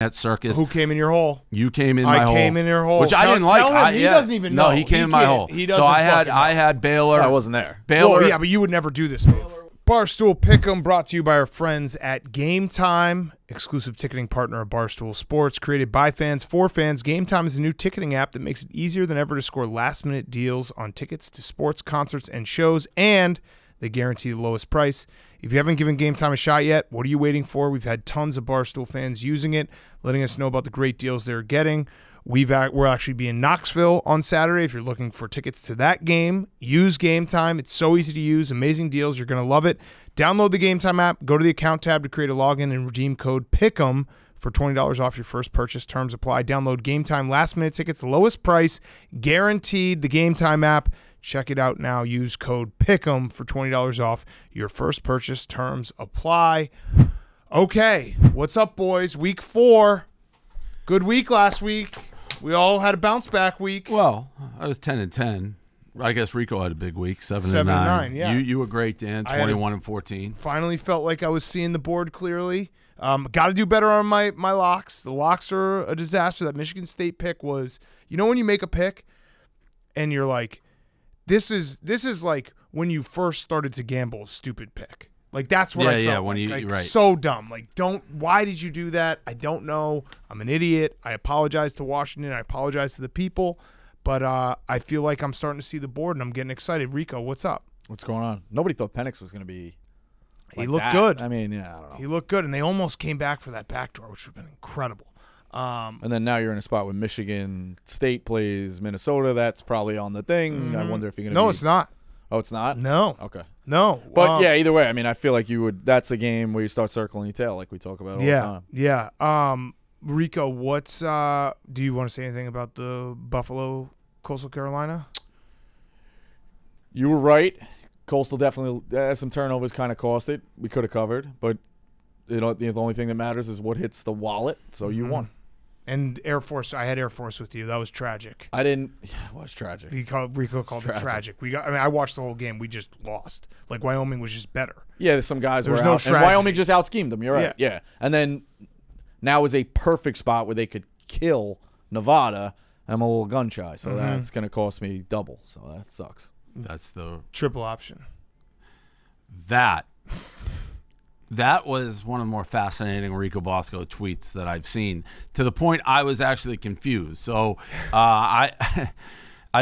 at circus. Who came in your hole? You came in my hole. I came in your hole. Which I didn't like. He doesn't even know. No, he came in my hole. He doesn't so I had Baylor. I wasn't there. Baylor. Well, yeah, but you would never do this move. Barstool Pick'em, brought to you by our friends at Game Time, exclusive ticketing partner of Barstool Sports, created by fans for fans. Game Time is a new ticketing app that makes it easier than ever to score last-minute deals on tickets to sports, concerts, and shows, and they guarantee the lowest price. If you haven't given Game Time a shot yet, what are you waiting for? We've had tons of Barstool fans using it, letting us know about the great deals they're getting. We'll actually be in Knoxville on Saturday. If you're looking for tickets to that game, use Game Time. It's so easy to use. Amazing deals. You're going to love it. Download the Game Time app. Go to the account tab to create a login and redeem code PICK'EM for $20 off your first purchase. Terms apply. Download Game Time last-minute tickets. Lowest price. Guaranteed. The Game Time app. Check it out now. Use code PICK'EM for $20 off your first purchase. Terms apply. Okay. What's up, boys? Week 4. Good week last week. We all had a bounce back week. Well, I was 10-10. I guess Rico had a big week, 7-9. Yeah, you were great, Dan. 21-14. Finally felt like I was seeing the board clearly. Got to do better on my locks. The locks are a disaster. That Michigan State pick was, when you make a pick, and you're like, this is like when you first started to gamble a stupid pick. Like, that's what I felt. Yeah, when you right. So dumb. Like, why did you do that? I don't know. I'm an idiot. I apologize to Washington. I apologize to the people. But I feel like I'm starting to see the board, and I'm getting excited. Rico, what's up? What's going on? Nobody thought Penix was going to be He looked good. I mean, yeah, I don't know. He looked good, and they almost came back for that backdoor, which would have been incredible. And then now you're in a spot where Michigan State plays Minnesota. That's probably on the thing. I wonder if you're going to No, it's not. Oh, it's not? No. Okay. No. But, yeah, either way, I mean, I feel like you would – that's a game where you start circling your tail like we talk about all the time. Yeah. Rico, what's do you want to say anything about the Buffalo Coastal Carolina? You were right. Coastal definitely has some turnovers, kind of cost it. We could have covered, but the only thing that matters is what hits the wallet. So you won. And Air Force, I had Air Force with you. That was tragic. I didn't. It was tragic. Rico called it tragic. I watched the whole game. We just lost. Like, Wyoming was just better. Yeah, some guys were no out. And Wyoming just out-schemed them. You're right. Yeah. And then now is a perfect spot where they could kill Nevada. I'm a little gun shy, so that's going to cost me double. So that sucks. That's the triple option. That was one of the more fascinating Rico Bosco tweets that I've seen, to the point I was actually confused. So I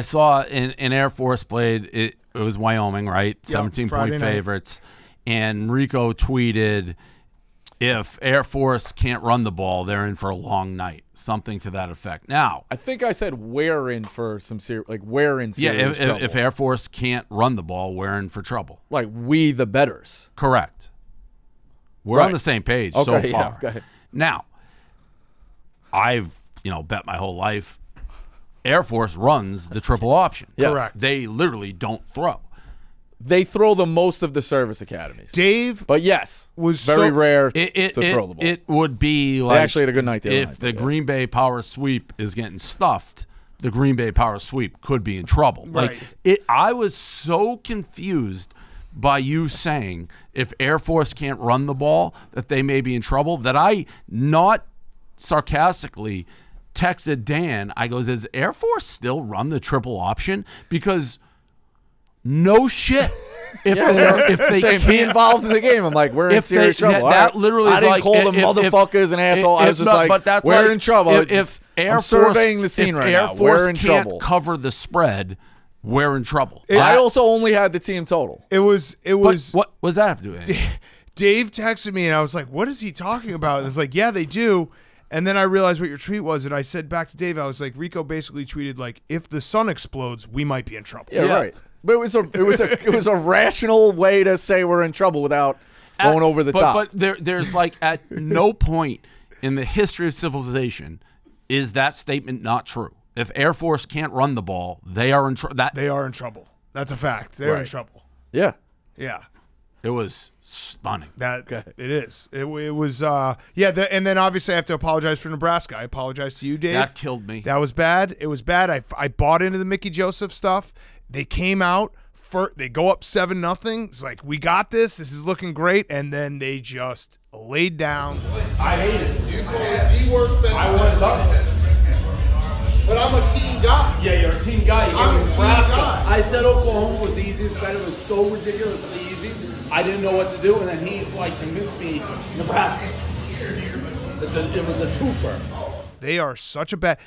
saw in Air Force played, it was Wyoming, right? 17-point favorites. And Rico tweeted, if Air Force can't run the ball, they're in for a long night. Something to that effect. Now, I think I said we're in for some serious, serious trouble. If Air Force can't run the ball, we're in for trouble. Like, we the betters. Correct. We're on the same page so far. Yeah, go ahead. Now, I've bet my whole life Air Force runs the triple option. Yes. Correct. They literally don't throw. They throw the most of the service academies. Dave, but yes, was very rare to throw the ball. It would be like they actually had a good night the other night. If the Green Bay power sweep is getting stuffed, the Green Bay power sweep could be in trouble. Right. I was so confused by you saying if Air Force can't run the ball, that they may be in trouble, that I not sarcastically texted Dan. I goes, does Air Force still run the triple option? Because no shit. If they can't be involved in the game, I'm like, we're in serious trouble. That literally is I didn't call them motherfuckers an asshole. I was just like, we're in trouble. If Air Force, surveying the scene right now, we're in trouble. Can't cover the spread, we're in trouble. I also only had the team total. It was. What does that have to do with it? Dave texted me, and I was like, what is he talking about? It's like, yeah, they do. And then I realized what your tweet was, and I said back to Dave, I was like, Rico basically tweeted, like, if the sun explodes, we might be in trouble. Yeah. Right. But it was a rational way to say we're in trouble without going over the top. But there's like at no point in the history of civilization is that statement not true. If Air Force can't run the ball, they are in trouble. They are in trouble. That's a fact. They're in trouble. Yeah. Yeah. It was stunning. It is. It was. And then obviously I have to apologize for Nebraska. I apologize to you, Dave. That killed me. That was bad. It was bad. I bought into the Mickey Joseph stuff. They came out They go up 7-0. It's like, we got this. This is looking great. And then they just laid down. I hate it. You call it the worst bet. I want to. But I'm a team guy. Yeah, you're a team guy. You I'm gave a team Nebraska. guy. I said Oklahoma was the easiest bet. It was so ridiculously easy. I didn't know what to do, and then he's like convinced me Nebraska. It was a twofer. They are such a bad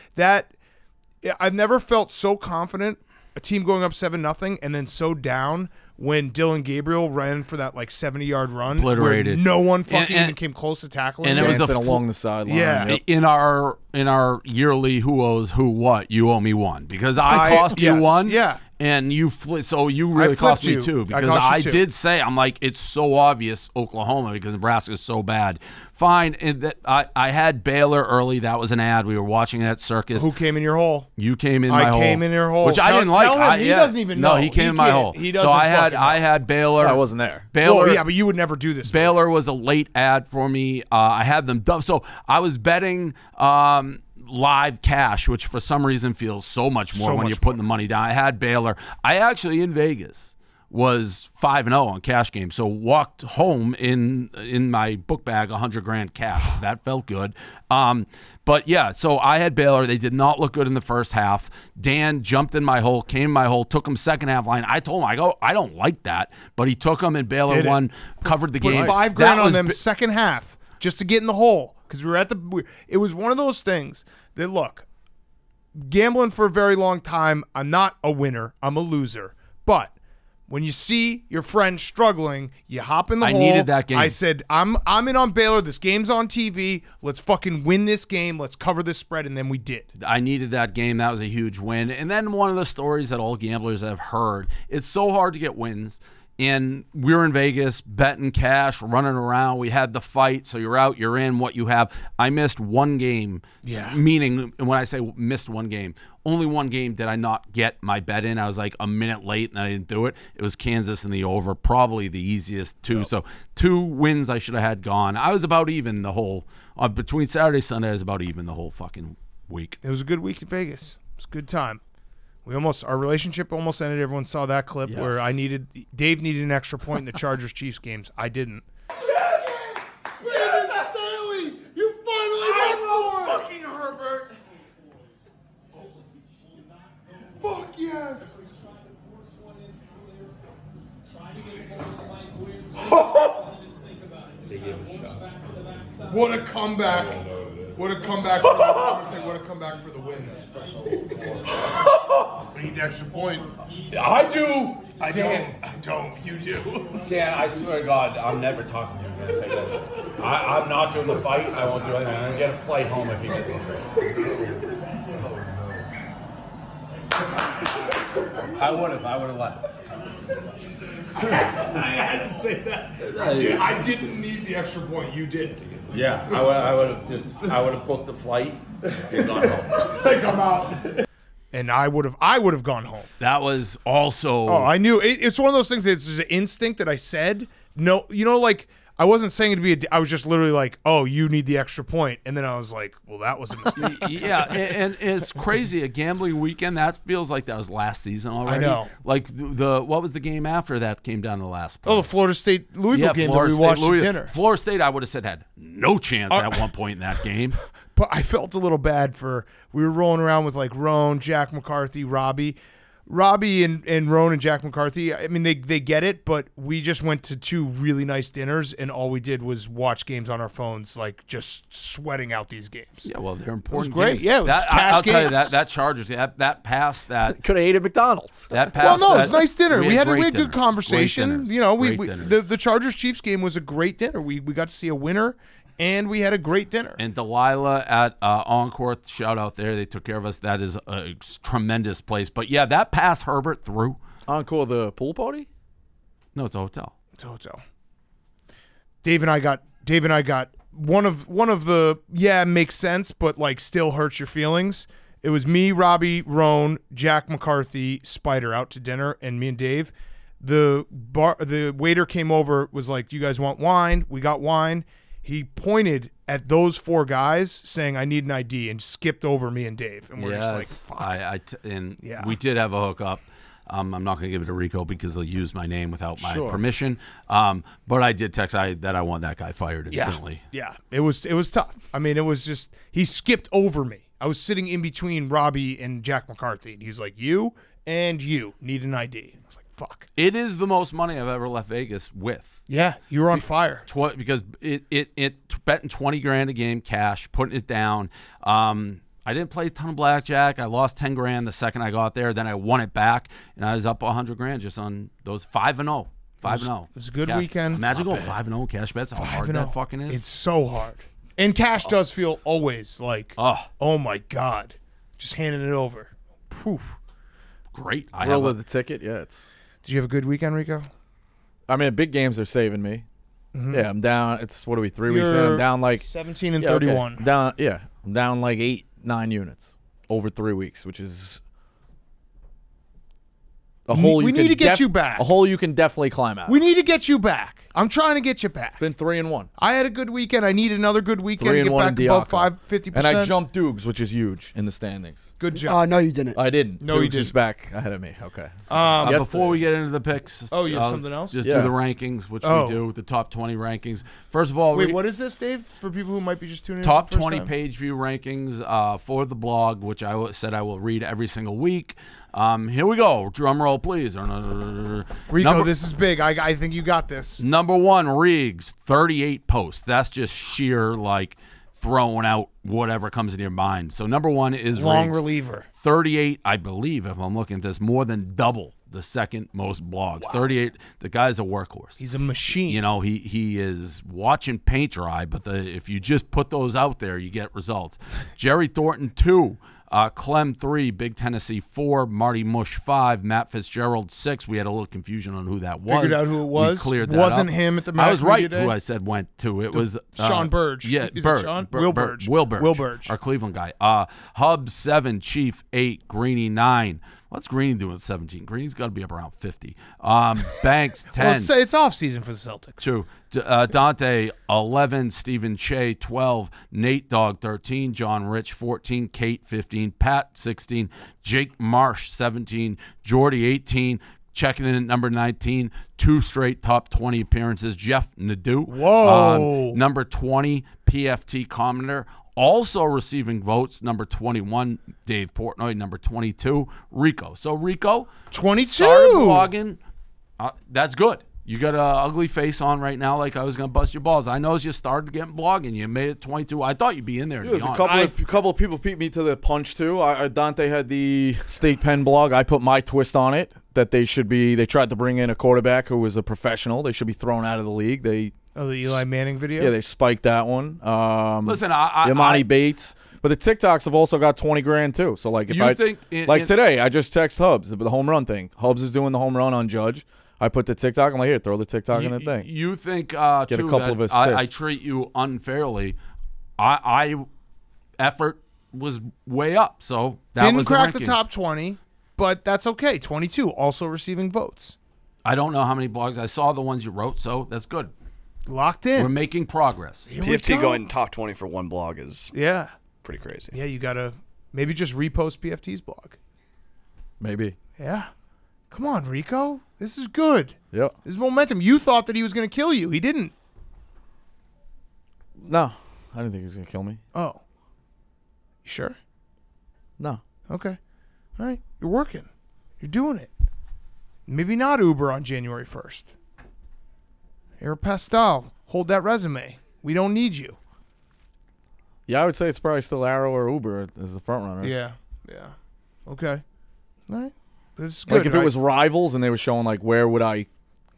I've never felt so confident a team going up 7-0 and then so down when Dylan Gabriel ran for that like 70-yard run, Obliterated. where no one fucking And- even came close to tackling. and him. it was a Dancing along the sideline. Yeah. Yep. In our yearly who owes who what, you owe me one because I cost you yes, one. yeah. And so you really cost me you. two I because cost you I two. did say, I'm like, it's so obvious Oklahoma because Nebraska is so bad. Fine. And that I had Baylor early. That was an ad. We were watching it at Circus. Who came in your hole? You came in my hole. I came in your hole. Which I didn't like. Tell him he doesn't even know. No, he came in my can't. hole. He so doesn't I fucking know. had Baylor. I wasn't there. Baylor. Well, yeah, but you would never do this. Baylor was a late ad for me. I had them done. So I was betting live cash, which for some reason feels so much more So when much you're putting the money down. I had Baylor. I actually in Vegas was 5-0 on cash game. So walked home in my book bag $100,000 cash. That felt good. But yeah, so I had Baylor. They did not look good in the first half. Dan jumped in my hole, came in my hole, took him second half line. I told him, I don't like that, but he took him and Baylor Did it. won, covered the Put game. $5,000 That on was them bi- second half just to get in the hole because we were at the. It was one of those things that look, gambling for a very long time. I'm not a winner. I'm a loser. But when you see your friend struggling, you hop in the I hole. needed that game. I said, I'm in on Baylor. This game's on TV. Let's fucking win this game. Let's cover this spread, and then we did. I needed that game. That was a huge win. And then one of the stories that all gamblers have heard, it's so hard to get wins. And we were in Vegas, betting cash, running around. We had the fight, so you're out, you're in, what you have. I missed one game. Yeah. Meaning, when I say missed one game, only one game did I not get my bet in. I was like a minute late, and I didn't do it. It was Kansas in the over, probably the easiest two. So 2 wins I should have had gone. I was about even the whole, between Saturday and Sunday, I was about even the whole fucking week. It was a good week in Vegas. It was a good time. Our relationship almost ended. Everyone saw that clip Yes. where Dave needed an extra point in the Chargers Chiefs games. I didn't. Staley, you finally got four. Fucking Herbert. Fuck yes. What a comeback. What a comeback for the win. I need the extra point. I do. I don't. You do. Dan, I swear to God, I'm never talking to you again if I get this. I'm not doing the fight. I won't do anything. I'm gonna get a flight home if he gets this. I would have left. I had to say that. I didn't need the extra point. You did. Yeah, I would have booked the flight and gone home. Like I'm out. And I would have gone home. That was also. Oh, I knew. It's one of those things that it's just an instinct that I said. No, like I wasn't saying it to be I was just literally like, oh, you need the extra point. And then I was like, well, that was a mistake. Yeah, and it's crazy. A gambling weekend, that feels like that was last season already. I know. Like what was the game after that came down to the last play? Oh, the Florida State Louisville game that we watched at dinner. Florida State, I would have said had no chance at one point in that game. But I felt a little bad we were rolling around with like Roan, Jack McCarthy, Robbie and Roan and Jack McCarthy. I mean, they get it, but we just went to 2 really nice dinners, and all we did was watch games on our phones, like just sweating out these games. Yeah, well, they're important. great. Games. Yeah, it was cash I'll tell you games. that Chargers that pass that Could have ate at McDonald's. that Well, pass. no, that, it was a nice dinner. We had great good dinners. conversation. Great dinners. You know, Great we dinners. the Chargers Chiefs game was a great dinner. We got to see a winner, and we had a great dinner. And Delilah at Encore, shout out there. They took care of us. That is a tremendous place. But yeah, that pass Herbert threw. Encore the pool party? No, it's a hotel. It's a hotel. Dave and I got one of the makes sense, but like still hurts your feelings. It was me, Robbie, Roan, Jack McCarthy, Spider out to dinner, and me and Dave. The waiter came over, was like, "Do you guys want wine?" We got wine. He pointed at those 4 guys saying, "I need an ID," and skipped over me and Dave. And we're just like, fuck. And Yeah. we did have a hookup. I'm not going to give it to Rico because he'll use my name without my permission. But I did text that I want that guy fired instantly. Yeah. It was tough. I mean, it was just he skipped over me. I was sitting in between Robbie and Jack McCarthy, and he's like, "You and you need an ID." I was like, "Fuck." It is the most money I've ever left Vegas with. Yeah, you were on fire. Because it betting 20 grand a game cash, putting it down. I didn't play a ton of blackjack. I lost 10 grand the second I got there. Then I won it back, and I was up 100 grand just on those 5-0. 5-0. It was a good weekend. Imagine going 5-0 cash bets. How hard that fucking is. It's so hard. And cash does feel always like, oh my God, just handing it over. Poof. Great. Thrill of the ticket. Yeah. Did you have a good weekend, Rico? I mean, big games are saving me. Yeah, I'm down. What are we, 3 weeks in? You're I'm down like 17 and 31. Okay. I'm down like 8-9 units over 3 weeks, which is a hole. We need to get you back. A hole you can definitely climb out. We need to get you back. I'm trying to get you back. Been 3-1. I had a good weekend. I need another good weekend to get back above 50%. And I jumped Dukes, which is huge in the standings. Good job. No, you didn't. I didn't. No, you Dukes is back ahead of me. Okay. Before we get into the picks, you have something else? Just do the rankings, which we do, the top 20 rankings. First of all, wait, what is this, Dave? For people who might be just tuning in. Top 20 page view rankings for the blog, which I said I will read every single week. Here we go. Drum roll, please. Rico, this is big. I think you got this. Number 1, Riggs, 38 posts. That's just sheer, throwing out whatever comes in your mind. So number 1 is long Riggs. reliever. 38, I believe, if I'm looking at this, more than double the second most blogs. Wow. 38. The guy's a workhorse. He's a machine. You know, he is watching paint dry, but if you just put those out there, you get results. Jerry Thornton, 2. Clem, 3. Big Tennessee, 4. Marty Mush, 5. Matt Fitzgerald, 6. We had a little confusion on who that was. Figured out who it was. We cleared that Wasn't up. him at the I was right today? who I said went to. It was Sean Burge. Yeah, Is Burge. it Sean? Will Burge. Our Cleveland guy. Hub, 7. Chief, 8. Greeny, 9. What's Greeny doing at 17? Greeny's got to be up around 50. Banks, 10. Well, it's off season for the Celtics. True. Dante, 11. Stephen Che, 12. Nate Dogg, 13. John Rich, 14. Kate, 15. Pat, 16. Jake Marsh, 17. Jordy, 18. Checking in at number 19. 2 straight top 20 appearances. Jeff Nadeau. Whoa. Number 20, PFT commenter. Also receiving votes, number 21, Dave Portnoy. Number 22, Rico. So, Rico, 22. Started blogging. That's good. You got an ugly face on right now like I was going to bust your balls. I know as you started getting blogging, you made it 22. I thought you'd be in there, to be honest. A couple of people beat me to the punch, too. Dante had the State Penn blog. I put my twist on it, that they tried to bring in a quarterback who was a professional. They should be thrown out of the league. The Eli Manning video? Yeah, they spiked that one. Listen, Imani Bates. But the TikToks have also got 20 grand, too. So, today, I just text Hubs, the home run thing. Hubs is doing the home run on Judge. I put the TikTok. I'm like, here, throw the TikTok in the thing. You think, get a couple of assists. I treat you unfairly. Effort was way up, so that Didn't was crack the the top 20, but that's okay. 22, also receiving votes. I don't know how many blogs. I saw the ones you wrote, so that's good. Locked in. We're making progress. PFT going top 20 for one blog is pretty crazy. Yeah, you got to maybe just repost PFT's blog. Maybe. Yeah. Come on, Rico. This is good. Yep. This is momentum. You thought that he was going to kill you. He didn't. No. I didn't think he was going to kill me. Oh. You sure? No. Okay. All right. You're working. You're doing it. Maybe not Uber on January 1st. Aeropostale, hold that resume. We don't need you. Yeah, I would say it's probably still Arrow or Uber as the front runners. Yeah. Okay. All right. This is good. Like if it was Rivals and they were showing where would I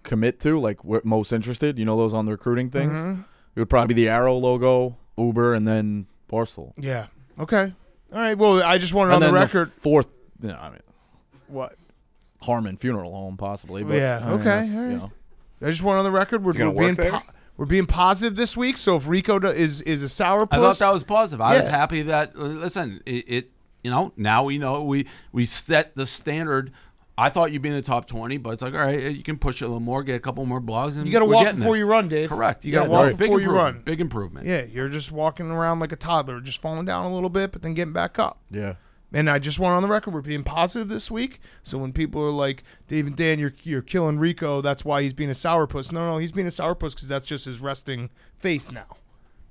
commit to, where most interested, those on the recruiting things, it would probably be the Arrow logo, Uber, and then Barstool. Yeah. Okay. All right. Well, I just wanted on the record. The fourth, what? Harmon Funeral Home, possibly. But, yeah. Okay. All right. I just want on the record. We're being positive this week. So if Rico is a sourpuss, I thought that was positive. I was happy that listen, now we know we set the standard. I thought you'd be in the top 20, but it's all right, you can push it a little more, get a couple more blogs, and you got to walk before you run, Dave. Correct. You got to walk before you run. Big improvement. Yeah, you're just walking around like a toddler, just falling down a little bit, but then getting back up. Yeah. And I just want on the record, we're being positive this week. So when people are like, Dave and Dan, you're killing Rico, that's why he's being a sourpuss. No, he's being a sourpuss because that's just his resting face now.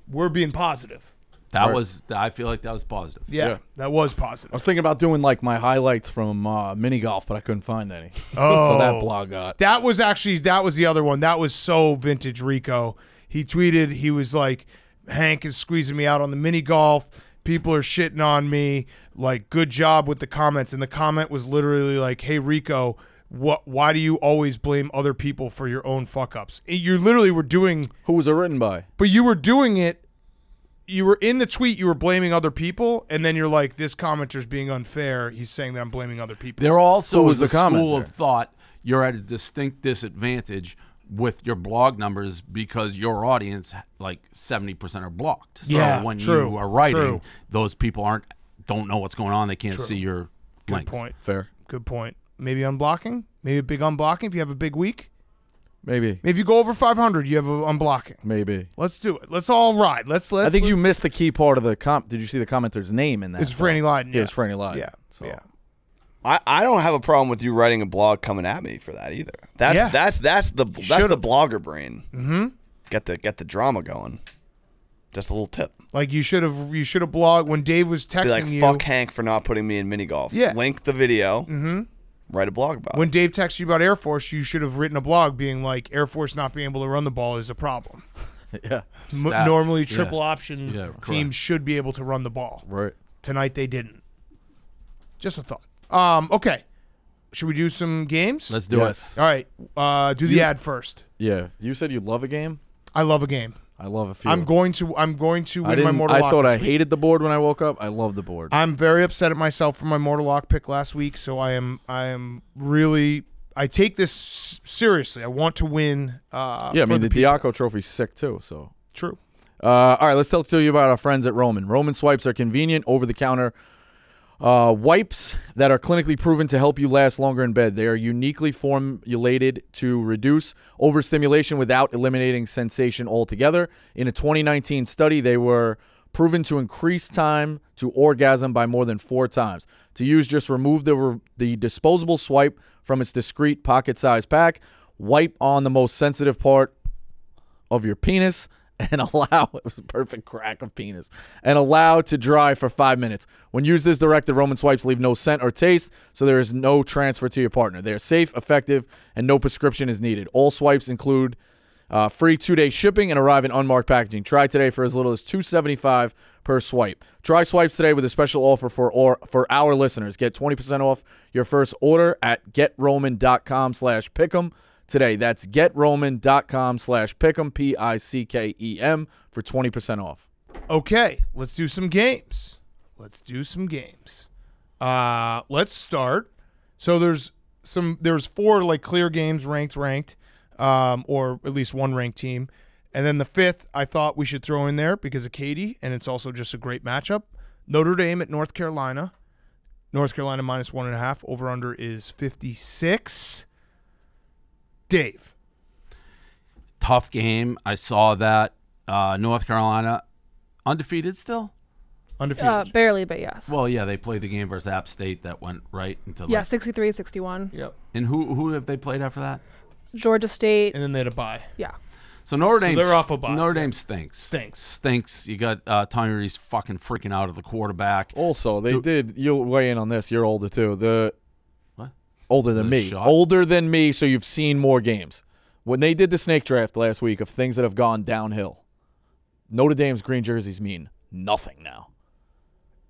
We're being positive. I feel like that was positive. Yeah, that was positive. I was thinking about doing like my highlights from mini golf, but I couldn't find any. Oh, so that blog got. That was the other one. That was so vintage Rico. He tweeted, he was like, Hank is squeezing me out on the mini golf. People are shitting on me. Like, good job with the comments. And the comment was literally like, hey, Rico, why do you always blame other people for your own fuck-ups? You literally were doing... Who was it written by? But you were doing it. You were in the tweet, you were blaming other people, and then you're like, this commenter's being unfair. He's saying that I'm blaming other people. There also is the a school commenter? of thought you're at a distinct disadvantage with your blog numbers because your audience, like 70% are blocked. So when you are writing, those people don't know what's going on. They can't see your links. Good point. Fair. Good point. Maybe unblocking? Maybe a big unblocking if you have a big week? Maybe. If you go over 500, you have a unblocking. Maybe. Let's do it. Let's all ride. Let's. I think you missed the key part of the Did you see the commenter's name in that? It's Franny Lydon. Yeah, it's Franny Lydon. Yeah. So. Yeah. I don't have a problem with you writing a blog coming at me for that either. That's the blogger brain. Mm-hmm. Get the drama going. Just a little tip. Like you should have blogged when Dave was texting Be like, you. fuck Hank for not putting me in mini golf. Yeah. Link the video. Mm-hmm. Write a blog about it. When Dave texted you about Air Force, you should have written a blog being like, Air Force not being able to run the ball is a problem. Yeah. Normally, triple option teams should be able to run the ball. Right. Tonight they didn't. Just a thought. Okay. Should we do some games? Let's do it. All right. Do the ad first. Yeah. You said you love a game? I love a game. I love a few. I'm going to win my Mortal Lock. I thought I this week. hated the board when I woke up. I love the board. I'm very upset at myself for my Mortal Lock pick last week, so I am really I take this seriously. I want to win. Yeah, I mean the Diaco trophy's sick too. So true. All right, let's tell you about our friends at Roman. Roman swipes are convenient, over-the-counter wipes that are clinically proven to help you last longer in bed. They are uniquely formulated to reduce overstimulation without eliminating sensation altogether. In a 2019 study, they were proven to increase time to orgasm by more than 4 times. To use, just remove the disposable swipe from its discreet pocket-sized pack, wipe on the most sensitive part of your penis, and allow, it was a perfect crack of penis, and allow to dry for 5 minutes. When used as directed, Roman swipes leave no scent or taste, so there is no transfer to your partner. They are safe, effective, and no prescription is needed. All swipes include free 2-day shipping and arrive in unmarked packaging. Try today for as little as $2.75 per swipe. Try swipes today with a special offer for our listeners. Get 20% off your first order at getroman.com/pick'em. Today. That's getroman.com/pick'em, PICKEM, for 20% off. Okay, let's do some games. Let's start. So there's 4 like clear games ranked, or at least one ranked team. And then the 5th I thought we should throw in there because of Katie, and it's also just a great matchup. Notre Dame at North Carolina. North Carolina -1.5. Over-under is 56. Dave. Tough game. I saw that. North Carolina undefeated still? Undefeated. Barely, but yes. Well, yeah, they played the game versus App State that went right into 63-61. Yep. And who have they played after that? Georgia State. And then they had a bye. Yeah. So Notre Dame, they're off a bye. Notre Dame stinks. You got Tommy Rees fucking freaking out of the quarterback. Also, you'll weigh in on this. You're older too. What? Older than me. Shot? Older than me, so you've seen more games. When they did the snake draft last week of things that have gone downhill, Notre Dame's green jerseys mean nothing now.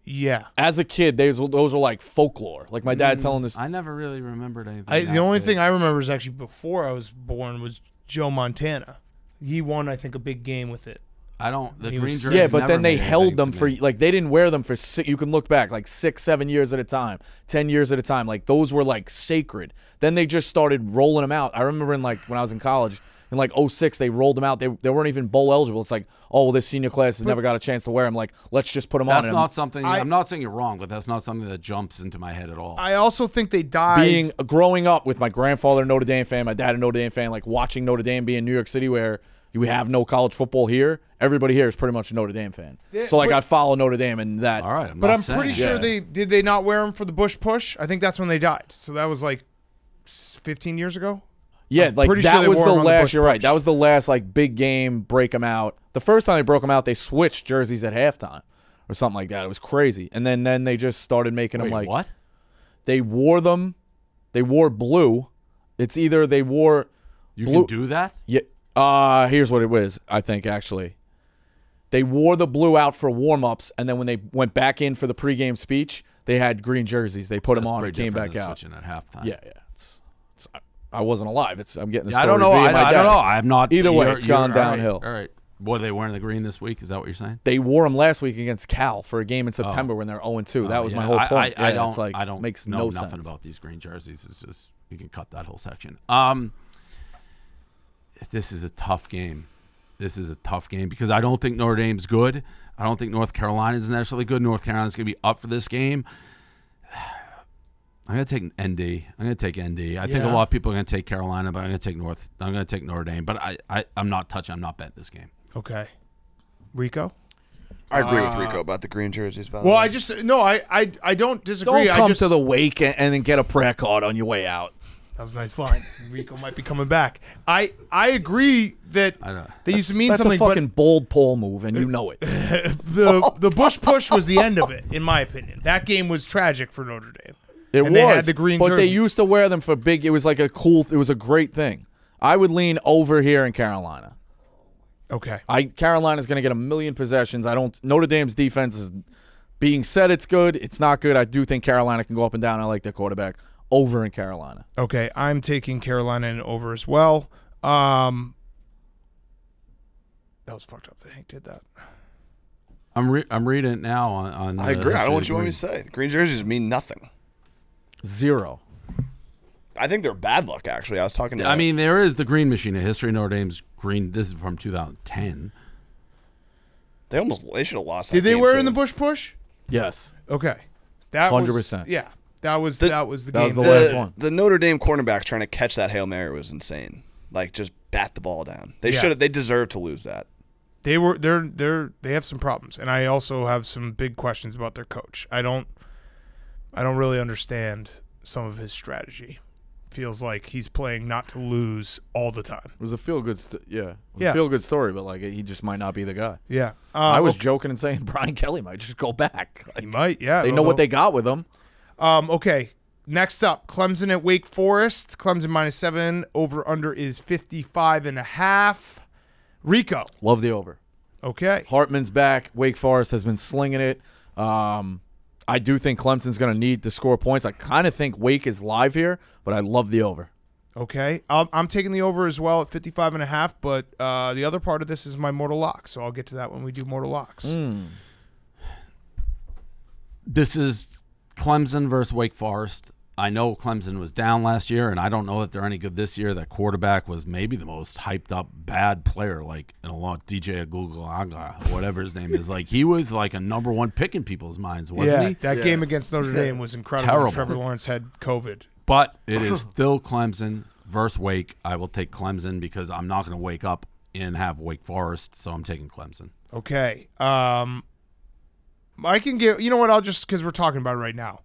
Yeah. As a kid, those were like folklore. Like my dad telling us. I never really remembered anything. The only thing I remember is actually before I was born was Joe Montana. He won, I think, a big game with it. The green jerseys. Yeah, but never then they meant held anything them to for, me. like, they didn't wear them for, you can look back, like 6-7 years at a time, 10 years at a time. Like, those were, like, sacred. Then they just started rolling them out. I remember when I was in college, in, like, 06, they rolled them out. They weren't even bowl eligible. It's like, oh, well, this senior class has never got a chance to wear them. Like, let's just put them on. That's not something, I'm not saying you're wrong, but that's not something that jumps into my head at all. I also think they died. Growing up with my grandfather a Notre Dame fan, my dad a Notre Dame fan, like, watching Notre Dame be in New York City where you have no college football here. Everybody here is pretty much a Notre Dame fan. Yeah, so like but- I follow Notre Dame and that. All right, But I'm pretty saying. sure they not wear them for the Bush push. I think that's when they died. So that was like 15 years ago. Yeah, I'm like pretty sure that they was wore the 'em on the last. Bush You're right. push. That was the last like big game. Break them out. The first time they broke them out, they switched jerseys at halftime or something like that. It was crazy. And then they just started making them Wait, like what? they wore them. They wore blue. It's either they wore You blue. can do that? Yeah. Here's what it was. I think actually, they wore the blue out for warm-ups, and then when they went back in for the pregame speech, they had green jerseys. They put them That's on and pretty came different back than out. switching at halftime. Yeah. It's I wasn't alive. I'm getting the Yeah, story I don't know. via my I dad. don't know. I'm not. Either way, you're- it's gone you're- all right, downhill. All right. What, are they wearing the green this week? Is that what you're saying? They wore them last week against Cal for a game in September when they're 0-2. That was my whole point. I Yeah, don't. it's like, I don't makes know no nothing sense. about these green jerseys. It's just you can cut that whole section. This is a tough game. This is a tough game because I don't think Notre Dame's good. I don't think North Carolina's necessarily good. North Carolina's going to be up for this game. I'm going to take ND. I'm going to take ND. I think a lot of people are going to take Carolina, but I'm going to take North. I'm going to take Notre Dame. But I'm not touching. I'm not betting this game. Okay. Rico? I agree with Rico about the green jerseys. By the Well, way. I don't disagree. Don't come to the wake and then get a prayer card on your way out. That was a nice line. Rico might be coming back. I agree that they used to mean That's something, a fucking bold poll move, and you know it. but the Bush push was the end of it, in my opinion. That game was tragic for Notre Dame. It And was, they had the green but they jerseys. used to wear them for big. It was like a cool. It was a great thing. I would lean over here in Carolina. Okay. Carolina's going to get a million possessions. Notre Dame's defense is being said it's good. It's not good. I do think Carolina can go up and down. I like their quarterback. Over in Carolina. Okay, I'm taking Carolina and over as well. That was fucked up that Hank did that. I'm reading it now on I agree. I don't know what you want me to say. The green jerseys mean nothing. 0. I think they're bad luck, actually. I was talking to I mean, there is the green machine. A history of Notre Dame's green. This is from 2010. they should have lost. Did that they game, wear too. in the Bush push? Yes. Okay. That 100%. Yeah. That was the game. was the that- last one. The Notre Dame cornerback trying to catch that Hail Mary was insane. Like, just bat the ball down. They Yeah. should have. They deserved to lose that. They have some problems, and I also have some big questions about their coach. I don't really understand some of his strategy. Feels like he's playing not to lose all the time. It was a feel-good a Yeah. feel-good story, but like he just might not be the guy. Yeah. I was okay. joking and saying Brian Kelly might just go back. Like, He might, yeah. they know what they got with him. Okay. Next up, Clemson at Wake Forest. Clemson -7. Over/under is 55.5. Rico. Love the over. Okay. Hartman's back. Wake Forest has been slinging it. I do think Clemson's going to need to score points. I kind of think Wake is live here, but I love the over. Okay. I'm taking the over as well at 55.5, but the other part of this is my mortal lock, so I'll get to that when we do mortal locks. This is Clemson versus Wake Forest. I know Clemson was down last year, and I don't know that they're any good this year. That quarterback was maybe the most hyped up bad player, like in a lot. DJ Agulgalaga, whatever his name is. Like he was like a number one pick in people's minds, wasn't he? That game against Notre Dame was incredible. Terrible. Trevor Lawrence had COVID. But it is still Clemson versus Wake. I will take Clemson because I'm not going to wake up and have Wake Forest, so I'm taking Clemson. Okay. I can give. You know what? I'll just because we're talking about it right now.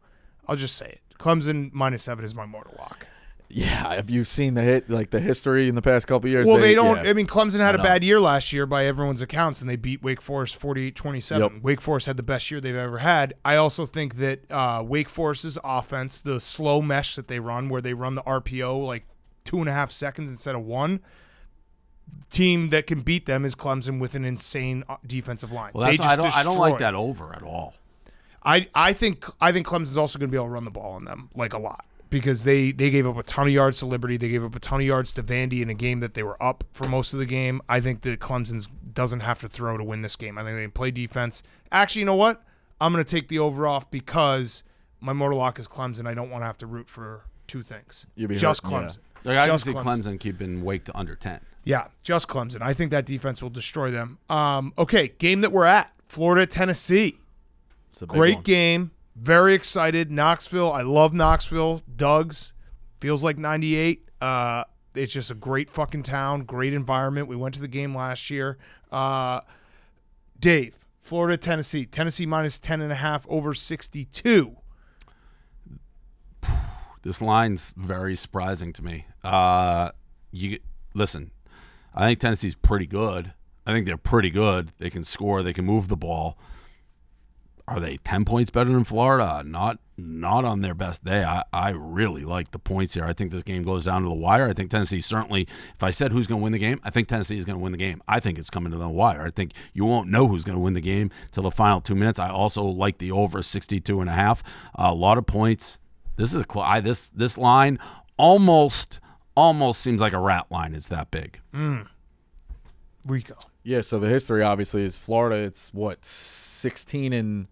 I'll just say it. Clemson -7 is my mortal lock. Yeah, have you seen the history in the past couple years? Well, they don't. yeah. I mean, Clemson had I a know. bad year last year by everyone's accounts, and they beat Wake Forest 48-27. Yep. Wake Forest had the best year they've ever had. I also think that Wake Forest's offense, the slow mesh that they run, where they run the RPO like 2.5 seconds instead of 1, team that can beat them is Clemson with an insane defensive line. Well, They that's, just I don't like destroy. that over at all. I think Clemson's also going to be able to run the ball on them like a lot because they gave up a ton of yards to Liberty. They gave up a ton of yards to Vandy in a game that they were up for most of the game. I think that Clemson doesn't have to throw to win this game. I think they can play defense. Actually, you know what? I'm going to take the over off because my mortal lock is Clemson. I don't want to have to root for two things. You'd be Just hurting, yeah. Clemson. Like, I can Just see Clemson keeping Wake to under 10. Yeah, just Clemson. I think that defense will destroy them. Okay, game that we're at, Florida, Tennessee. It's a big Great one. game. Very excited. Knoxville. I love Knoxville. Doug's. Feels like 98. It's just a great fucking town, great environment. We went to the game last year. Dave, Florida, Tennessee. Tennessee minus 10.5 over 62. This line's very surprising to me. Listen, I think Tennessee's pretty good. I think they're pretty good. They can score. They can move the ball. Are they 10 points better than Florida? Not on their best day. I really like the points here. I think this game goes down to the wire. I think Tennessee certainly, if I said who's going to win the game, I think Tennessee is going to win the game. I think it's coming to the wire. I think you won't know who's going to win the game till the final 2 minutes. I also like the over 62.5. A lot of points. This is this line almost seems like a rat line. It's that big. Rico. Yeah, so the history obviously is Florida. It's what 16 out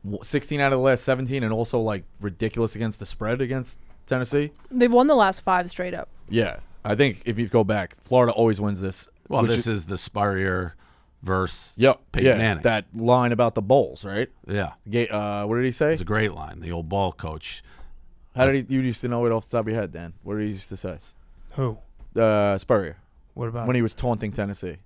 of the last 17, and also like ridiculous against the spread against Tennessee. They've won the last 5 straight up. Yeah, I think if you go back, Florida always wins this. Well, this is the Spurrier versus yeah, Peyton Manning. that line about the bowls, right? Yeah. What did he say? It's a great line. The old ball coach. How did you used to know it off the top of your head, Dan? What did he used to say? Who? Spurrier. What about when he was taunting Tennessee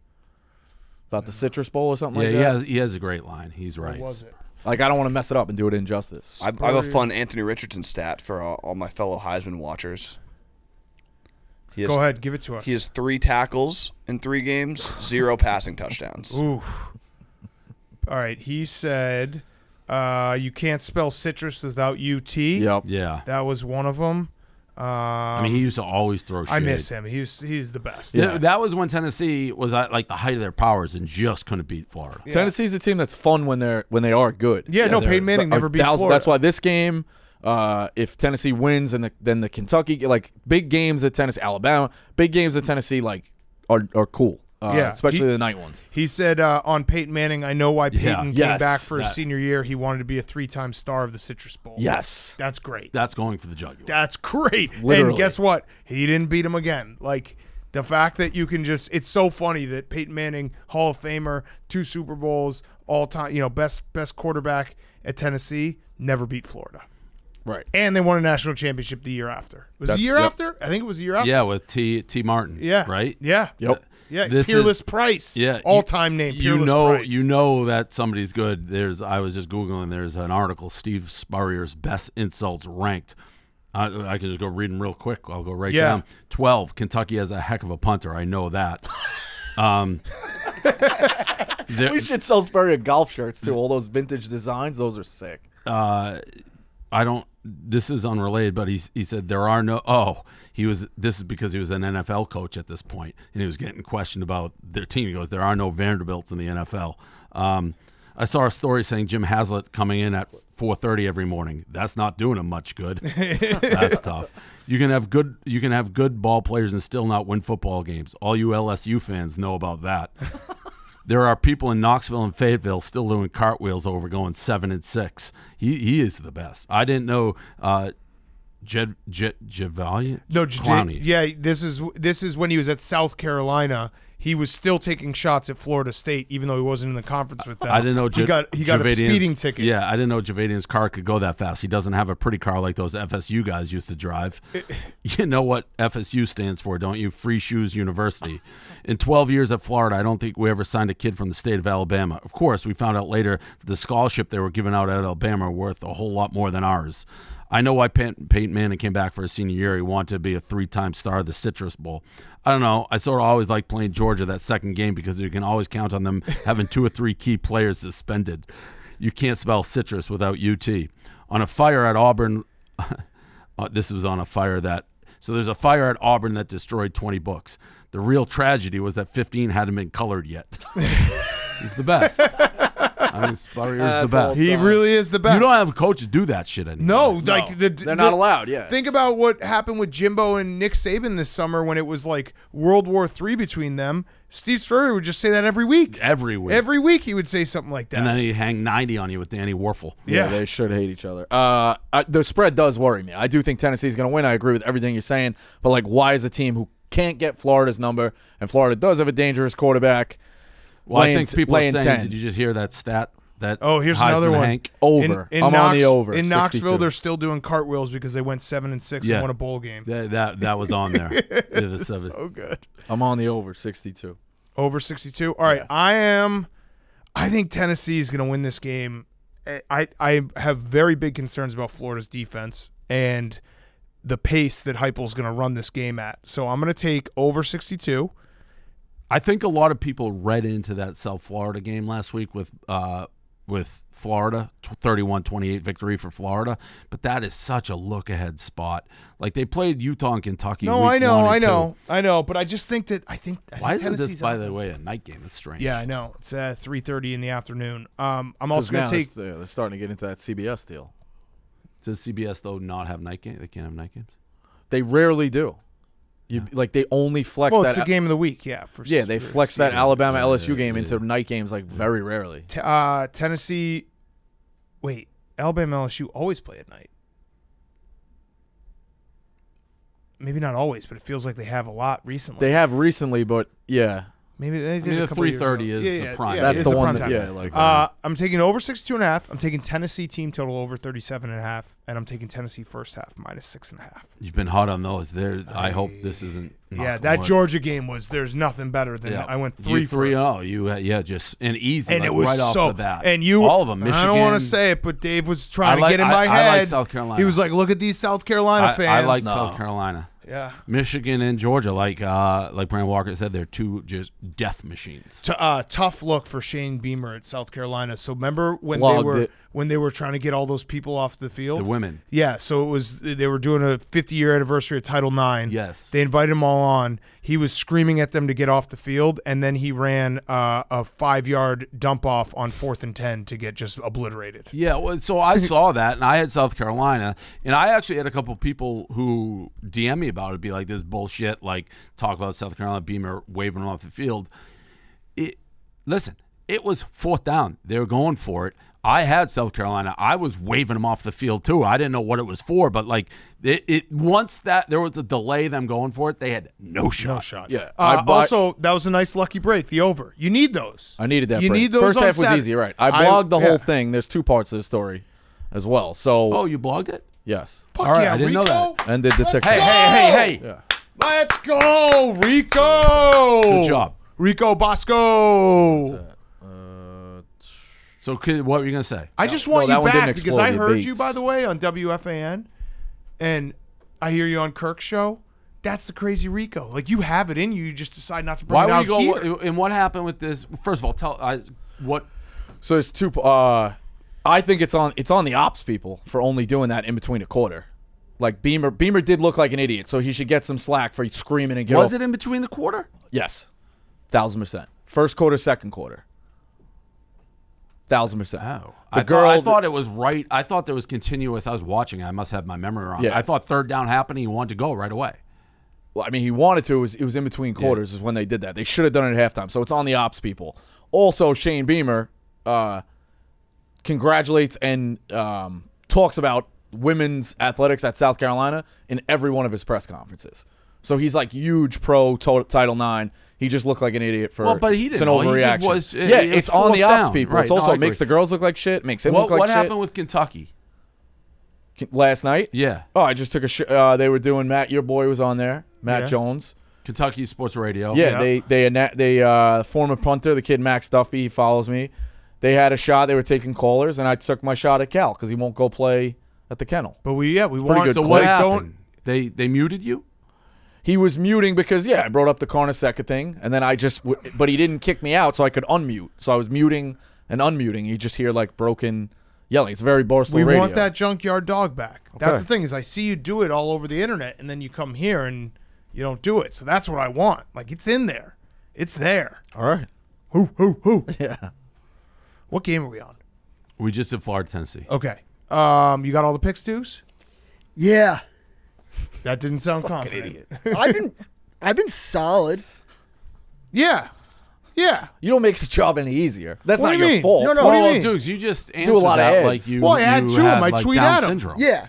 about the Citrus Bowl or something like that? Yeah, he has a great line. He's right. What was it? Like, I don't want to mess it up and do it injustice. I have a fun Anthony Richardson stat for all my fellow Heisman watchers. Go ahead, give it to us. He has 3 tackles in 3 games, 0 passing touchdowns. Ooh. All right, he said you can't spell citrus without UT. Yep. Yeah. That was one of them. I mean, he used to always throw shade. I miss him. He's the best. Yeah. That was when Tennessee was at like the height of their powers and just couldn't beat Florida. Yeah. Tennessee's a team that's fun when they are good. Yeah, no, Peyton Manning never beat Florida. That's why this game, if Tennessee wins and then the Kentucky, like big games at Tennessee, Alabama, big games at Tennessee like are cool. Especially the night ones. He said on Peyton Manning, I know why Peyton came back for his senior year. He wanted to be a 3-time star of the Citrus Bowl. Yes. That's great. That's going for the jugular. That's great. Literally. And guess what? He didn't beat him again. Like, the fact that you can just – it's so funny that Peyton Manning, Hall of Famer, 2 Super Bowls, all-time, best quarterback at Tennessee, never beat Florida. Right. And they won a national championship the year after. Was it the year after? I think it was the year after. Yeah, with T. Martin. Yeah. Right? Yeah. Yep. Yeah, This Peerless is- Price. Yeah, All-time name, Peerless Price. You know that somebody's good. I was just Googling. There's an article, Steve Spurrier's best insults ranked. I can just go read them real quick. I'll go right down. 12, Kentucky has a heck of a punter. I know that. We should sell Spurrier golf shirts too. All those vintage designs, those are sick. This is unrelated, but he said there are no. This is because he was an NFL coach at this point, and he was getting questioned about their team. He goes, there are no Vanderbilts in the NFL. I saw a story saying Jim Haslett coming in at 4:30 every morning. That's not doing him much good. That's tough. You can have good ball players and still not win football games. All you LSU fans know about that. There are people in Knoxville and Fayetteville still doing cartwheels over going 7-6. He is the best. I didn't know Javaliant? No, Clowney. Yeah, this is when he was at South Carolina. He was still taking shots at Florida State, even though he wasn't in the conference with them. I didn't know he got a speeding ticket. Yeah, I didn't know Javadian's car could go that fast. He doesn't have a pretty car like those FSU guys used to drive. You know what FSU stands for, don't you? Free Shoes University. In 12 years at Florida, I don't think we ever signed a kid from the state of Alabama. Of course, we found out later that the scholarship they were giving out at Alabama were worth a whole lot more than ours. I know why Peyton Manning came back for his senior year. He wanted to be a 3-time star of the Citrus Bowl. I don't know. I sort of always liked playing Georgia that second game because you can always count on them having 2 or 3 key players suspended. You can't spell citrus without UT. On a fire at Auburn, this was on a fire that – so there's a fire at Auburn that destroyed 20 books. The real tragedy was that 15 hadn't been colored yet. He's the best. I mean, Spurrier's the best. He really is the best. You don't have coaches do that shit anymore. No, like they're not allowed. Yeah. Think about what happened with Jimbo and Nick Saban this summer when it was like World War III between them. Steve Spurrier would just say that every week. Every week. Every week he would say something like that. And then he'd hang 90 on you with Danny Warfel. Yeah, they should hate each other. The spread does worry me. I do think Tennessee's going to win. I agree with everything you're saying. But, like, why is a team who can't get Florida's number, and Florida does have a dangerous quarterback, Well, I think people are saying, 10. did you just hear that stat That here's Heisman another one. Hank. Over. I'm on the over. In 62. Knoxville, they're still doing cartwheels because they went 7-6 and won a bowl game. That was on there. It's so good. I'm on the over 62. Over 62. All right, I think Tennessee is going to win this game. I have very big concerns about Florida's defense and the pace that Heupel's going to run this game at. So I'm going to take over 62. I think a lot of people read into that South Florida game last week with Florida, 31-28 victory for Florida, but that is such a look-ahead spot. Like, they played Utah and Kentucky. No, week I know, 1 I and know, I know, but I just think that I think Why isn't Tennessee's this, by the offense- way, a night game? It's strange. Yeah, I know. It's 3:30 in the afternoon. I'm also going to take. They're starting to get into that CBS deal. Does CBS though not have night games? They can't have night games. They rarely do. Like they only flex Well, that. it's the game of the week. Yeah, they flex that Alabama LSU game into night games like very rarely. Tennessee. Wait, Alabama LSU always play at night. Maybe not always, but it feels like they have a lot recently. They have recently, but yeah. Maybe they did. the 3:30 is the prime. That's it's the one. prime That, time. like I'm taking over 62.5. I'm taking Tennessee team total over 37.5, and I'm taking Tennessee first half -6.5. You've been hot on those. I hope this isn't. Yeah, that Georgia game was. There's nothing better than I went 3 for 3-0. Just an easy. and like, it was right so. off the bat. And you, all of them. Michigan. I don't want to say it, but Dave was trying to get in my I head. like South Carolina. He was like, "Look at these South Carolina fans." I like South Carolina. Yeah. Michigan and Georgia, like Brandon Walker said, they're two just death machines. Tough look for Shane Beamer at South Carolina. So remember when they were trying to get all those people off the field? The women. Yeah, so they were doing a 50-year anniversary of Title IX. Yes. They invited them all on. He was screaming at them to get off the field, and then he ran a 5-yard dump off on 4th and 10 to get just obliterated. Yeah, well, so I saw that, and I had South Carolina, and I actually had a couple people who DM me about it, be like, this bullshit, like, talk about South Carolina, Beamer waving them off the field. Listen, it was 4th down. They were going for it. I had South Carolina. I was waving them off the field too. I didn't know what it was for, but like once that there was a delay, them going for it, they had no shot. No shot. Yeah. Also, that was a nice lucky break. The over. You need those. I needed that. You break. need those. First on half was Saturday. easy, right? I blogged the whole thing. There's 2 parts of the story, as well. So. Oh, you blogged it? Yes. Fuck All right, yeah, I didn't Rico. know that. And did the TikTok. Hey. Yeah. Let's go, Rico. Good job. Rico Bosco. So what were you gonna say? I just want that you one didn't back because explode I the heard beats. you, by the way, on WFAN, and I hear you on Kirk's show. That's the crazy Rico. Like, you have it in you. You just decide not to bring Why it would out you go? here. And what happened with this? First of all, what. So there's 2. I think it's on the ops people for only doing that in between a quarter. Like Beamer did look like an idiot, so he should get some slack for screaming and get Was it in between the quarter? Yes, 1,000%. First quarter, second quarter. 1,000%. Oh, I thought it was right. I thought there was continuous. I was watching. I must have my memory wrong. Yeah. I thought 3rd down happened. He wanted to go right away. Well, I mean, he wanted to. It was in between quarters is when they did that. They should have done it at halftime. So it's on the ops people. Also, Shane Beamer congratulates and talks about women's athletics at South Carolina in every one of his press conferences. So he's like huge pro Title IX. He just looked like an idiot for. Well, but he it's didn't an know. He just overreaction. was- yeah, it was it's on the 4th ops down. people. Right. It's also No, I it makes agree. the girls look like shit. Makes him look like What shit. happened with Kentucky? Last night? Yeah, Oh, I just took a. They were doing Matt. Your boy was on there. Matt Yeah. Jones. Kentucky Sports Radio. Yeah, they former punter, the kid Max Duffy, he follows me. They had a shot. They were taking callers, and I took my shot at Cal because he won't go play at the kennel. But we pretty want. good So play. what Like, happened? They muted you? He was muting because I brought up the Carnesecca thing, and then but he didn't kick me out, so I could unmute. So I was muting and unmuting. You just hear like broken yelling. It's very Barstool We radio. want that junkyard dog back. That's Okay. the thing is I see you do it all over the internet, and then you come here and you don't do it. So that's what I want. Like, it's in there. It's there. All right. Who? Yeah. What game are we on? We just did Florida, Tennessee. Okay. You got all the picks, Deuce? Yeah. That didn't sound confident. I've been solid. Yeah. You don't make the job any easier. That's What not do you your mean? fault. No, no. What do you Well, mean? Dukes, you just answered a lot of that ads. like you. Well, I had you two of them. had, I like, tweet Down at 'em. syndrome. Yeah.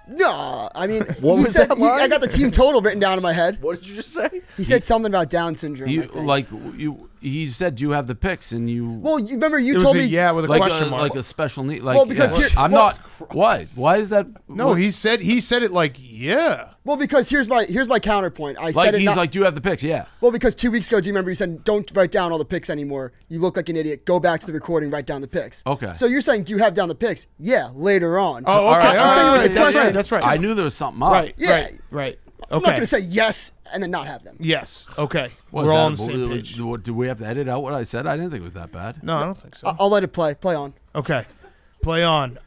No, I mean, What he was said, that line? I got the team total written down in my head. What did you just say? He said something about Down syndrome. I You think. like you. he said, "Do you have the picks?" And you. Well, you remember you It was told a me. yeah with a like question mark. like a special need. Like, Well, because yeah, here- I'm well- not. Why? Why is that? No, what- he said it like yeah. Well, because here's my counterpoint. I like said it he's not, like, "Do you have the picks?" Yeah. well, because 2 weeks ago, do you remember you said don't write down all the picks anymore? You look like an idiot. Go back to the recording, write down the picks. Okay. So you're saying do you have down the picks? Yeah, later on. Oh, All okay. right, all I'm saying right, with the that's question. right. That's right. I knew there was something up. Right. Yeah. Right. I'm not Okay. going to say yes and then not have them. Yes. Okay. What We're was all that? on the same page. Do we have to edit out what I said? I didn't think it was that bad. No, I don't think so. I'll let it play. Play on. Okay. Play on.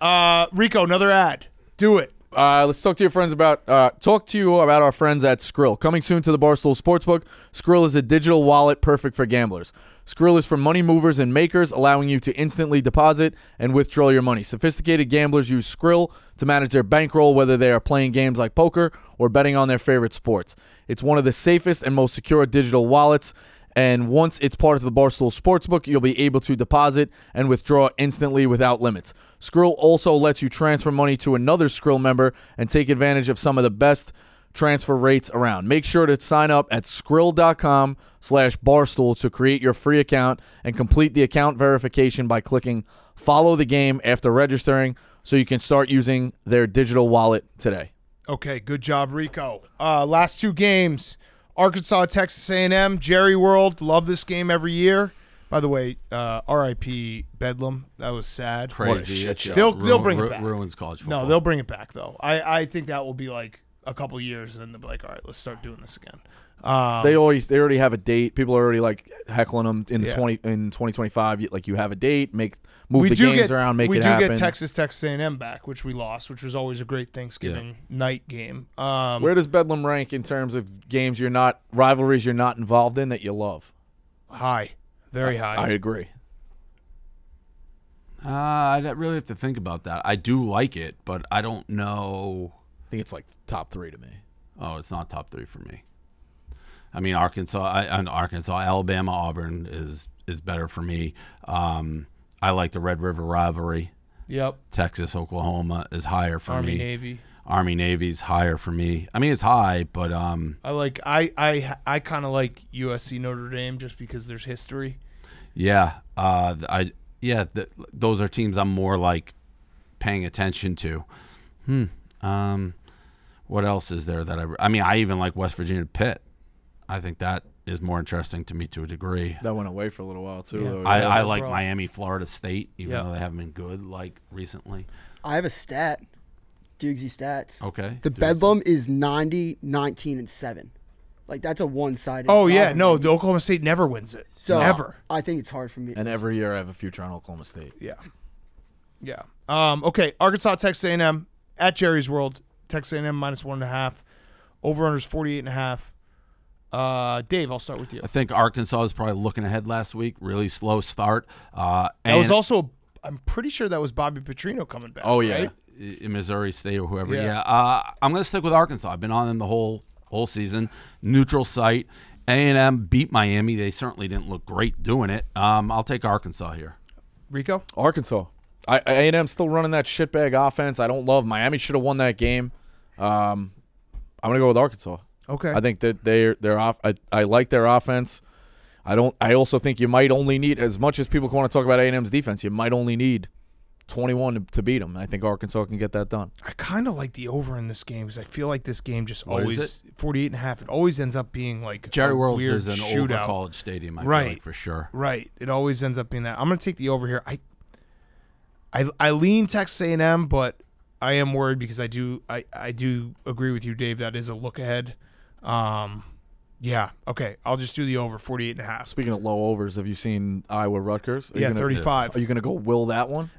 Rico, another ad. Do it. Let's talk to your friends about our friends at Skrill. Coming soon to the Barstool Sportsbook, Skrill is a digital wallet perfect for gamblers. Skrill is for money movers and makers, allowing you to instantly deposit and withdraw your money. Sophisticated gamblers use Skrill to manage their bankroll, whether they are playing games like poker or betting on their favorite sports. It's one of the safest and most secure digital wallets, and once it's part of the Barstool Sportsbook, you'll be able to deposit and withdraw instantly without limits. Skrill also lets you transfer money to another Skrill member and take advantage of some of the best transfer rates around. Make sure to sign up at skrill.com/barstool to create your free account and complete the account verification by clicking follow the game after registering so you can start using their digital wallet today. Okay, good job, Rico. Last two games, Arkansas, Texas A&M, Jerry World. Love this game every year. By the way, R.I.P. Bedlam. That was sad. Crazy. It's just They'll bring it back. Ruins college football. No, they'll bring it back though. I think that will be like a couple years, and then they'll be like, all right, let's start doing this again. They already have a date. People are already like heckling them in Yeah. 2025. Like you have a date, move the games around, make it happen. We do get Texas A&M back, which we lost, which was always a great Thanksgiving night game. Where does Bedlam rank in terms of games rivalries you're not involved in that you love? High, very high. I agree. I'd really have to think about that. I do like it, but I don't know. I think it's like top 3 to me. Oh, it's not top 3 for me. I mean, Alabama, Auburn is better for me. I like the Red River rivalry. Yep. Texas, Oklahoma is higher for Army me. Navy. Army Navy's higher for me. I mean, it's high, but I kind of like USC Notre Dame just because there's history. yeah, those are teams I'm more like paying attention to. What else is there that I even like West Virginia Pitt. I think that is more interesting to me to a degree. That went away for a little while too. Yeah. Though. I no like problem. Miami, Florida State, even Yeah. though they haven't been good like recently. I have a stat. Dukesy stats. Okay. The do Bedlam is 90, 19, and 7. Like, that's a one-sided Oh yeah, rivalry. no, the Oklahoma State never wins it. So never. I think it's hard for me. And every year I have a future on Oklahoma State. Yeah. Okay, Arkansas, Texas A&M at Jerry's World. Texas A&M -1.5. Over/unders 48.5. Dave, I'll start with you. I think Arkansas is probably looking ahead last week. Really slow start. That was also, I'm pretty sure that was Bobby Petrino coming back. Oh yeah. right? in Missouri State or whoever. Yeah. I'm going to stick with Arkansas. I've been on them the whole season. Neutral site. A&M beat Miami. They certainly didn't look great doing it. I'll take Arkansas here. Rico? Arkansas. A&M still running that shitbag offense. I don't love. Miami should have won that game. I'm gonna go with Arkansas. Okay. I think that they're off. I like their offense. I also think you might only need, as much as people want to talk about A&M's defense, you might only need 21 to beat them. I think Arkansas can get that done. I kind of like the over in this game because I feel like this game just What is always 48.5. It always ends up being like Jerry a World's weird is an shootout. over college stadium, I feel Right. like, for sure. Right. It always ends up being that. I'm going to take the over here. I lean Texas A&M, but I am worried because I do agree with you, Dave. That is a look ahead. Yeah. Okay. I'll just do the over 48.5. Speaking of low overs, have you seen Iowa Rutgers? Yeah, 35. Are you going to go will that one?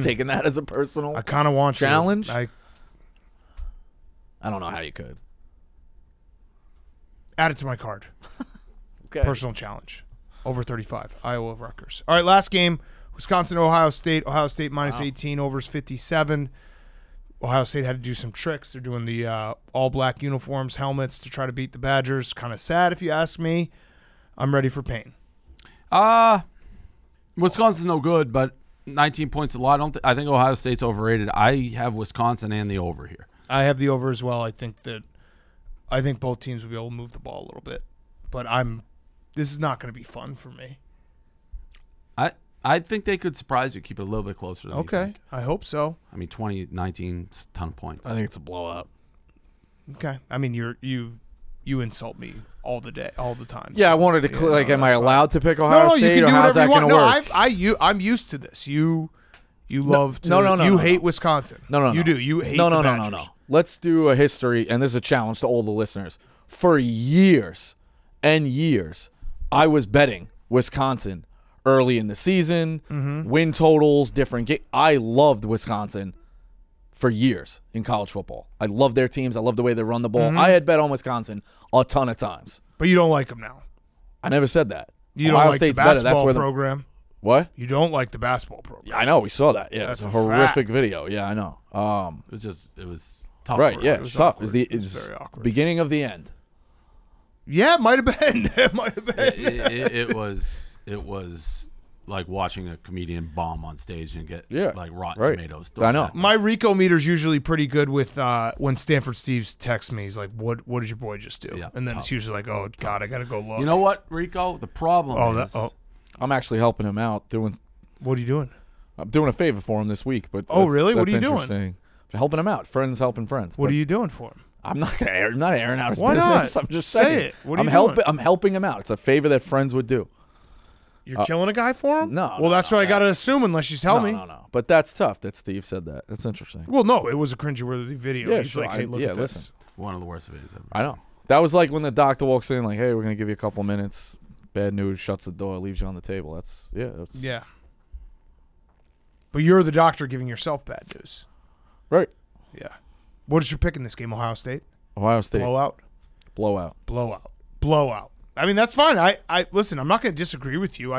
Taking that as a personal I kind of want challenge? to. I don't know how you could. Add it to my card. Okay. Personal challenge. Over 35. Iowa Rutgers. All right, last game. Wisconsin, Ohio State. Ohio State -18. Overs 57. Ohio State had to do some tricks. They're doing the all-black uniforms, helmets to try to beat the Badgers. Kind of sad if you ask me. I'm ready for pain. Wisconsin's no good, but 19 points is a lot. I think Ohio State's overrated. I have Wisconsin and the over here. I have the over as well. I think both teams will be able to move the ball a little bit. But I'm This is not going to be fun for me. I think they could surprise you, keep it a little bit closer than you think. I hope so. I mean, 2019, ton of points. I think it's a blowout. Okay. I mean, you insult me all the time. Yeah, so, I wanted to am I allowed to pick Ohio no, State, you can or do how's whatever that you going want. to work? I'm used to this. You love to. No, you hate Wisconsin. No. You do. You hate no. the Badgers. Let's do a history, and this is a challenge to all the listeners. For years and years, I was betting Wisconsin early in the season, win totals, different game. I loved Wisconsin for years in college football. I love their teams. I love the way they run the ball. I had bet on Wisconsin a ton of times. But you don't like them now. I never said that. You don't Ohio like State's the better. basketball That's where program. What? You don't like the basketball program. Yeah, I know. We saw that. Yeah, That's it's a a horrific fact. video. Yeah, I know. It was tough. Right. for Yeah, us. it was tough. awkward. It's It was the very awkward. beginning of the end. Yeah, it might have been. It might have been. It was like watching a comedian bomb on stage and get like rotten tomatoes. I know. My Rico meter's usually pretty good with when Stanford Steve's texts me. He's like, "What did your boy just do?" Yeah, and then tough. it's usually like, "Oh God, I gotta go look." You know what, Rico? The problem is I'm actually helping him out doing. What are you doing? I'm doing a favor for him this week. But Oh, really? What that's are you doing? interesting. Helping him out. Friends helping friends. What But are you doing for him? I'm not gonna air. I'm not airing out his Why business. not? I'm just Say saying. it. What are I'm you helping. doing? I'm helping him out. It's a favor that friends would do. You're killing a guy for him? No. Well, that's no, what I gotta that's- assume unless you tell me. No. But that's tough that Steve said that. That's interesting. Well, no, it was a cringeworthy video. Yeah, He's sure. like, "Hey, look at this." listen. one of the worst videos ever. I know. That was like when the doctor walks in, like, "Hey, we're gonna give you a couple minutes." Bad news. Shuts the door. Leaves you on the table. That's Yeah. But you're the doctor giving yourself bad news. right. Yeah. What is your pick in this game? Ohio State? Ohio State Blowout? Blowout. I mean, that's fine. I listen, I'm not going to disagree with you.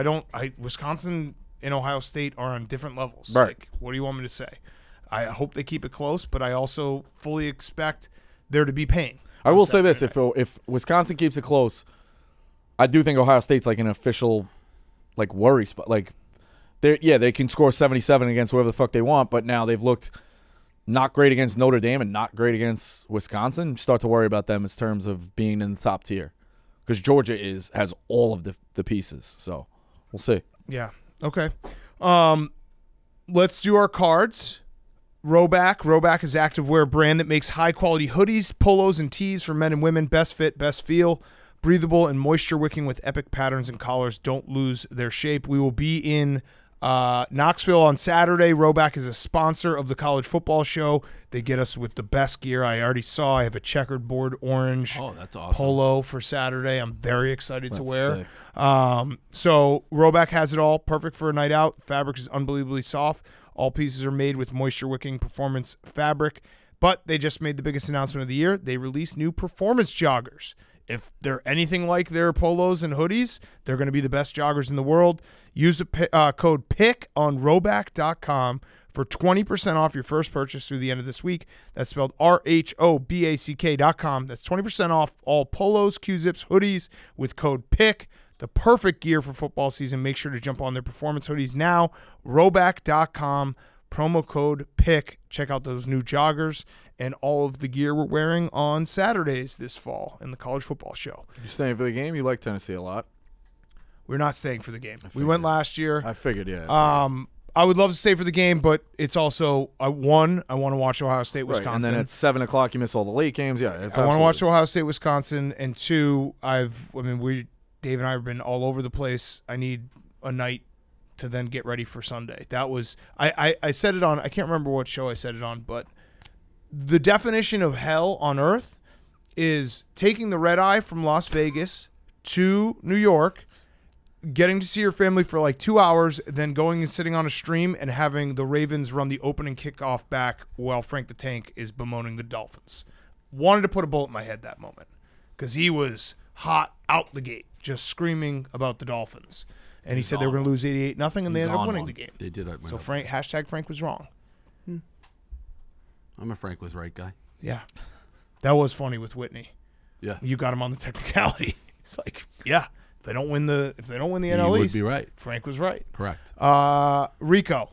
Wisconsin and Ohio State are on different levels. Right. Like, what do you want me to say? I hope they keep it close, but I also fully expect there to be pain. I will say this: if Wisconsin keeps it close, I do think Ohio State's like an official, like, worry spot. Like, they can score 77 against whoever the fuck they want, but now they've looked not great against Notre Dame and not great against Wisconsin. You start to worry about them in terms of being in the top tier, because Georgia has all of the pieces. So we'll see. Yeah. Okay. Let's do our cards. Roback. Roback is an activewear brand that makes high-quality hoodies, polos, and tees for men and women. Best fit, best feel. Breathable and moisture-wicking with epic patterns and collars. Don't lose their shape. We will be in Knoxville on Saturday. Roback is a sponsor of the college football show. They get us with the best gear. I already saw. I have a checkered board orange that's awesome. polo for Saturday. I'm very excited to That's wear. sick. So Roback has it all. Perfect for a night out. Fabric is unbelievably soft. All pieces are made with moisture-wicking performance fabric. But they just made the biggest announcement of the year. They released new performance joggers. If they're anything like their polos and hoodies, they're going to be the best joggers in the world. Use the code PICK on roback.com for 20% off your first purchase through the end of this week. That's spelled RHOBACK.com. That's 20% off all polos, Q-zips, hoodies with code PICK. The perfect gear for football season. Make sure to jump on their performance hoodies now. Roback.com, promo code PICK. Check out those new joggers and all of the gear we're wearing on Saturdays this fall in the college football show. You staying for the game? You like Tennessee a lot. We're not staying for the game. We went last year. I figured, yeah. I would love to stay for the game, but it's also I want to watch Ohio State, Wisconsin. Right, and then at 7 o'clock, you miss all the late games. Yeah, I want to watch Ohio State, Wisconsin, and two, Dave and I have been all over the place. I need a night to then get ready for Sunday. That was I said it on, I can't remember what show I said it on, but the definition of hell on earth is taking the red eye from Las Vegas to New York, getting to see your family for like 2 hours, then going and sitting on a stream and having the Ravens run the opening kickoff back while Frank the Tank is bemoaning the Dolphins. Wanted to put a bullet in my head that moment because he was hot out the gate, just screaming about the Dolphins. And he said they were going to lose 88-0, and they ended up winning the game. They did. So Frank was wrong. I'm a Frank was right guy. Yeah. That was funny with Whitney. Yeah. You got him on the technicality. It's like, yeah, if they don't win the NL would East, be right. Frank was right. Correct. Rico.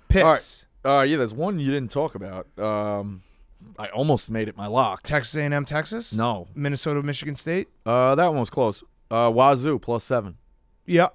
Picks. All right. Yeah, there's one you didn't talk about. I almost made it my lock. Texas A&M, Texas? No. Minnesota, Michigan State? That one was close. Wazoo +7. Yeah.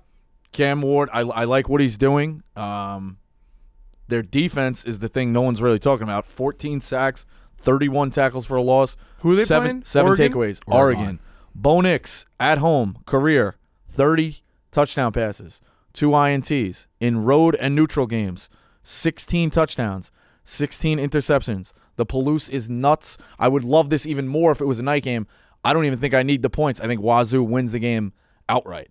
Cam Ward, I like what he's doing. Their defense is the thing no one's really talking about. 14 sacks, 31 tackles for a loss. Who are they playing? Seven Oregon? takeaways. Oregon. Bo Nix at home, career, 30 touchdown passes, 2 INTs. In road and neutral games, 16 touchdowns, 16 interceptions. The Palouse is nuts. I would love this even more if it was a night game. I don't even think I need the points. I think Wazoo wins the game outright.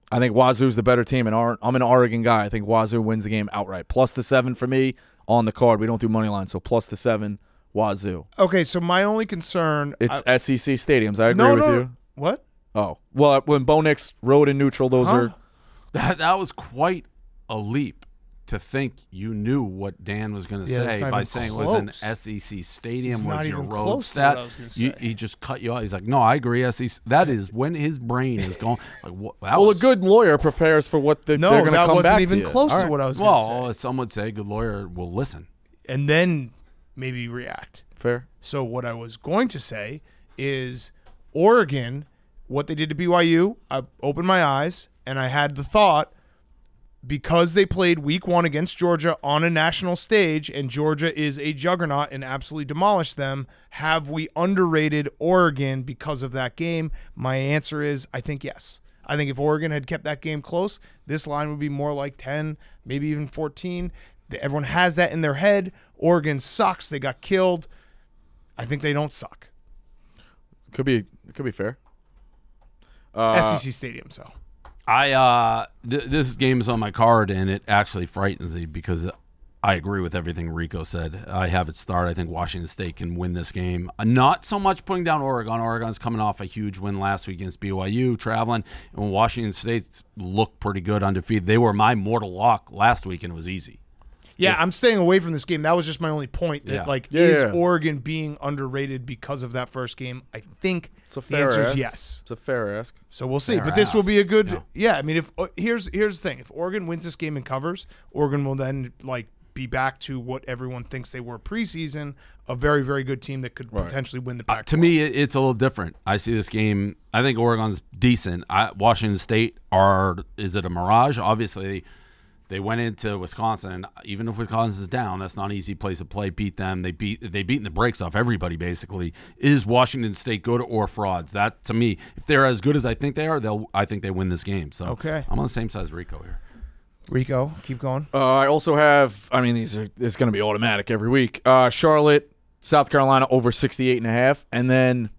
I think Wazoo's the better team, and I'm an Oregon guy. I think Wazoo wins the game outright. +7 for me on the card. We don't do money line, so +7, Wazoo. Okay, so my only concern... It's SEC stadiums. I agree with you. What? Oh. Well, when Bo Nix, road and neutral, those are... That was quite a leap to think you knew what Dan was going to say by saying close. it was an SEC stadium, It's not was your even road close to what stat. I was gonna say. He just cut you off. He's like, no, I agree. SEC. That is when his brain is going. Like, a good lawyer prepares for what they're going to come back to. No, that wasn't even close to what I was going to say. Well, some would say a good lawyer will listen. And then maybe react. Fair. So what I was going to say is Oregon, what they did to BYU, I opened my eyes and I had the thought, because they played week 1 against Georgia on a national stage and Georgia is a juggernaut and absolutely demolished them, have we underrated Oregon because of that game? My answer is I think yes. I think if Oregon had kept that game close, this line would be more like 10, maybe even 14. Everyone has that in their head. Oregon sucks. They got killed. I think they don't suck. Could be fair. SEC Stadium, so. This game is on my card, and it actually frightens me because I agree with everything Rico said. I have it start. I think Washington State can win this game. Not so much putting down Oregon. Oregon's coming off a huge win last week against BYU, traveling. And Washington State looked pretty good, undefeated. They were my mortal lock last week, and it was easy. Yeah, I'm staying away from this game. That was just my only point. That is Oregon being underrated because of that first game? I think the answer is yes. It's a fair ask. So we'll see. But this will be a good. Yeah, I mean, if here's the thing: if Oregon wins this game and covers, Oregon will then be back to what everyone thinks they were preseason, a very, very good team that could potentially win the Pac-12. To me, it's a little different. I see this game. I think Oregon's decent. Washington State is it a mirage? Obviously. They went into Wisconsin. Even if Wisconsin's down, that's not an easy place to play. Beat them. They beaten the brakes off everybody, basically. Is Washington State good or frauds? That, to me, if they're as good as I think they are, I think they win this game. So okay. I'm on the same side as Rico here. Rico, keep going. I also have, it's going to be automatic every week. Charlotte, South Carolina over 68.5. And then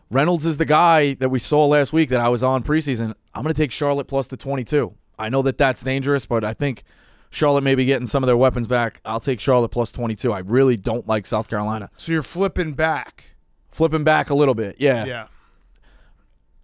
Reynolds is the guy that we saw last week that I was on preseason. I'm going to take Charlotte plus the 22. I know that's dangerous, but I think Charlotte may be getting some of their weapons back. I'll take Charlotte plus 22. I really don't like South Carolina. So you're flipping back. Flipping back a little bit, yeah. Yeah.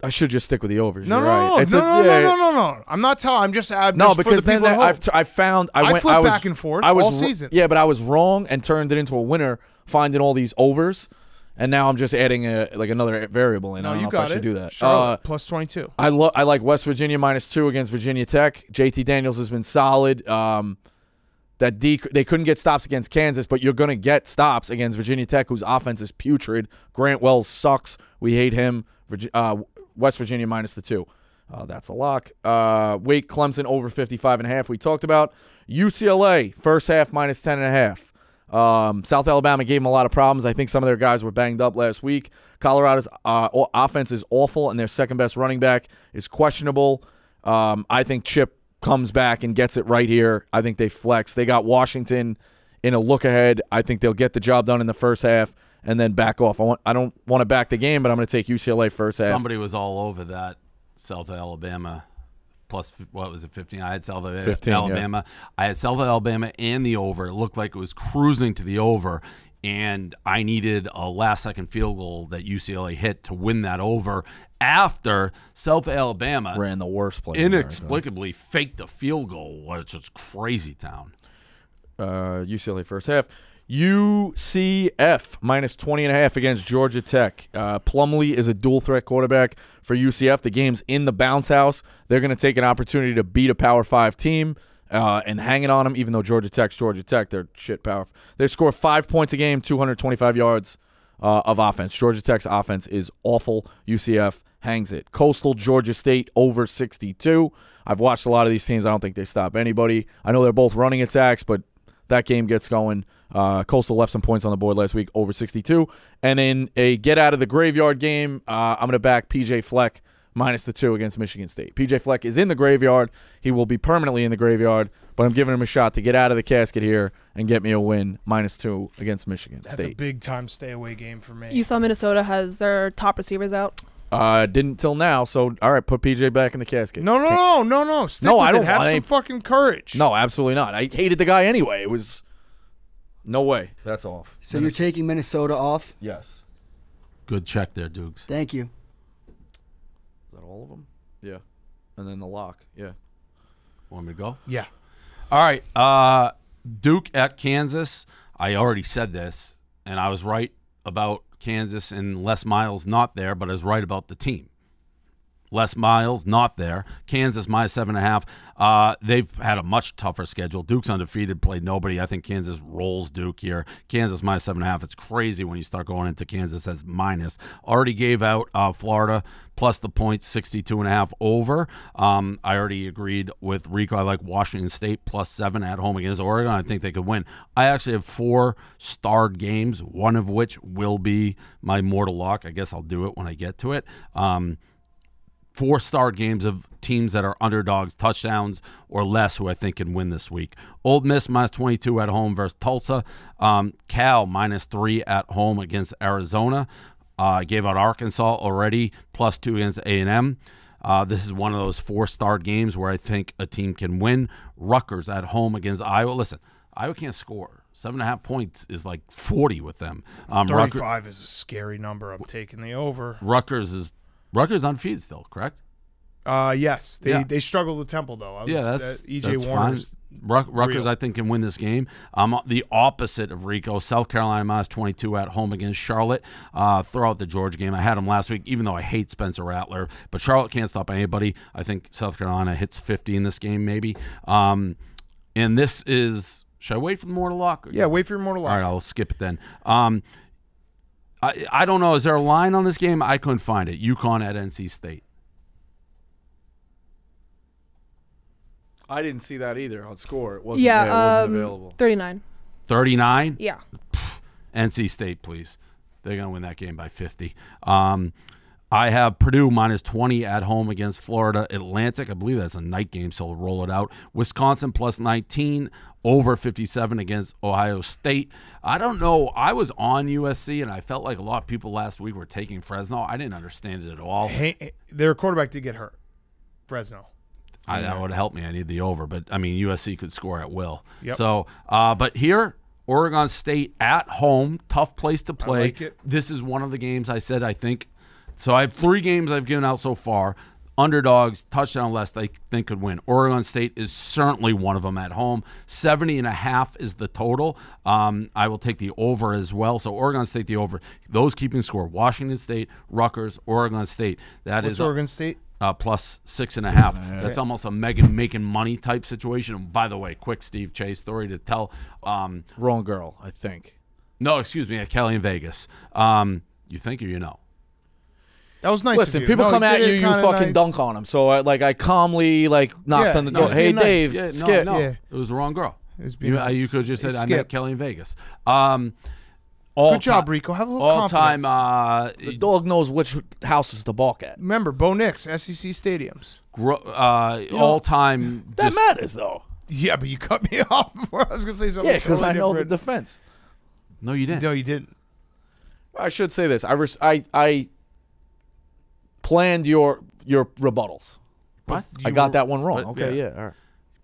I should just stick with the overs. No. I'm not telling. I'm just because then I found I went back and forth all season. Yeah, but I was wrong and turned it into a winner, finding all these overs. And now I'm just adding another variable in. I don't know if I should do that. Charlotte plus 22. I like West Virginia -2 against Virginia Tech. JT Daniels has been solid. They couldn't get stops against Kansas, but you're going to get stops against Virginia Tech, whose offense is putrid. Grant Wells sucks. We hate him. West Virginia -2. That's a lock. Wake Clemson over 55.5. We talked about UCLA first half -10.5. South Alabama gave them a lot of problems. I think some of their guys were banged up last week. Colorado's offense is awful, and their second-best running back is questionable. I think Chip comes back and gets it right here. I think they flex. They got Washington in a look ahead. I think they'll get the job done in the first half and then back off. I don't want to back the game, but I'm going to take UCLA first half. Somebody was all over that South Alabama. Plus, what was it, 15? I had South Alabama. Yeah. I had South Alabama and the over. It looked like it was cruising to the over, and I needed a last-second field goal that UCLA hit to win that over after South Alabama ran the worst play. Inexplicably faked the field goal, which is crazy town. UCLA first half. UCF -20.5 against Georgia Tech. Plumlee is a dual-threat quarterback for UCF. The game's in the bounce house. They're going to take an opportunity to beat a Power 5 team and hang it on them, even though Georgia Tech's Georgia Tech. They're shit powerful. They score 5 points a game, 225 yards of offense. Georgia Tech's offense is awful. UCF hangs it. Coastal, Georgia State, over 62. I've watched a lot of these teams. I don't think they stop anybody. I know they're both running attacks, but that game gets going. Coastal left some points on the board last week, over 62. And in a get-out-of-the-graveyard game, I'm going to back P.J. Fleck minus the 2 against Michigan State. P.J. Fleck is in the graveyard. He will be permanently in the graveyard, but I'm giving him a shot to get out of the casket here and get me a win, minus 2 against Michigan State. That's a big-time stay-away game for me. You saw Minnesota has their top receivers out. Didn't till now, so all right, put PJ back in the casket. No. Stick No, with I don't it. Have want some fucking courage. No, absolutely not. I hated the guy anyway. It was no way. That's off. So you're taking Minnesota off? Yes. Good check there, Dukes. Thank you. Is that all of them? Yeah. And then the lock. Yeah. Want me to go? Yeah. All right. Duke at Kansas. I already said this, and I was right about Kansas and Les Miles not there, but I was right about the team. Les Miles not there. Kansas minus 7.5. They've had a much tougher schedule. Duke's undefeated, played nobody. I think Kansas rolls Duke here. Kansas minus 7.5. It's crazy when you start going into Kansas as minus. Already gave out Florida plus the points, 62.5 over. I already agreed with Rico. I like Washington State plus 7 at home against Oregon. I think they could win. I actually have 4 starred games, one of which will be my mortal lock. I guess I'll do it when I get to it. 4-star games of teams that are underdogs, touchdowns or less, who I think can win this week. Ole Miss minus 22 at home versus Tulsa. Cal minus 3 at home against Arizona. Gave out Arkansas already, plus 2 against A&M. This is one of those 4-star games where I think a team can win. Rutgers at home against Iowa. Listen, Iowa can't score. 7.5 points is like 40 with them. 35 is a scary number. I'm taking the over. Rutgers undefeated still, correct? Yes. They struggled with Temple, though. That's E.J. Warner's fine. Rutgers, I think, can win this game. The opposite of Rico. South Carolina minus 22 at home against Charlotte. Throw out the Georgia game. I had them last week, even though I hate Spencer Rattler. But Charlotte can't stop anybody. I think South Carolina hits 50 in this game, maybe. And this is – should I wait for the mortal lock? Yeah, wait for your mortal lock. All right, I'll skip it then. I don't know. Is there a line on this game? I couldn't find it. UConn at NC State. I didn't see that either on score. It wasn't, Yeah, it wasn't available. 39. 39? Yeah. NC State, please. They're going to win that game by 50. I have Purdue minus 20 at home against Florida Atlantic. I believe that's a night game, so we'll roll it out. Wisconsin plus 19, over 57 against Ohio State. I don't know. I was on USC, and I felt like a lot of people last week were taking Fresno. I didn't understand it at all. Hey, their quarterback did get hurt. Fresno. That would help me. I need the over, but I mean USC could score at will. Yep. So, but here, Oregon State at home, tough place to play. I like it. This is one of the games I said I think. So I have 3 games I've given out so far. Underdogs, touchdown less, they think could win. Oregon State is certainly one of them at home. 70.5 is the total. I will take the over as well. So Oregon State, the over. Those keeping score: Washington State, Rutgers, Oregon State. What's Oregon State? Plus 6.5. That's almost a making money type situation. And by the way, quick Steve Chase story to tell. Wrong girl, I think. No, excuse me, at Kelly in Vegas. You think or you know? That was nice. Listen, of you. people No, come he at did you, it you kinda fucking nice. dunk on them. So I calmly knocked on the door. was Hey, being nice. Dave, Yeah, skip. no, Yeah. it was the wrong girl. It was being You, nice. you could have just said Hey, I Skip. met Kelly in Vegas. Good job, Rico. Have a little All-time confidence. The dog knows which houses to balk at. Remember, Bo Nix, SEC stadiums. all-time. That matters, though. Yeah, but you cut me off before I was going to say something. Yeah, because totally I know the different. defense. No, you didn't. No, you didn't. I should say this. I planned your rebuttals. What? I got that one wrong. but- Okay, yeah. All right.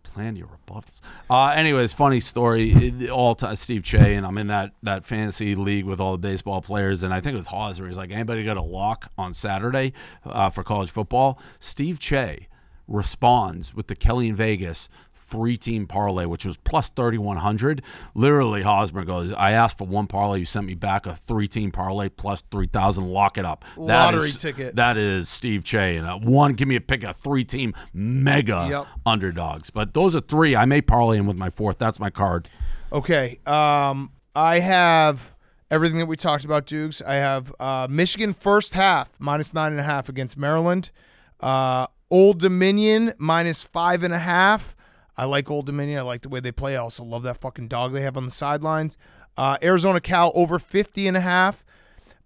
Plan your rebuttals. Anyways, funny story. All-time Steve Che, and I'm in that fantasy league with all the baseball players, and I think it was Hauser. He's like, anybody got a lock on Saturday for college football? Steve Che responds with the Kelly in Vegas 3-team parlay, which was plus 3,100. Literally, Hosmer goes, I asked for one parlay. You sent me back a 3-team parlay plus 3,000. Lock it up. Lottery ticket. That is Steve Che. And give me a pick of 3-team mega underdogs. But those are 3. I may parlay him with my 4th. That's my card. Okay. I have everything that we talked about, Dukes. I have Michigan first half, -9.5 against Maryland. Old Dominion, -5.5. I like Old Dominion. I like the way they play. I also love that fucking dog they have on the sidelines. Arizona Cal over 50.5.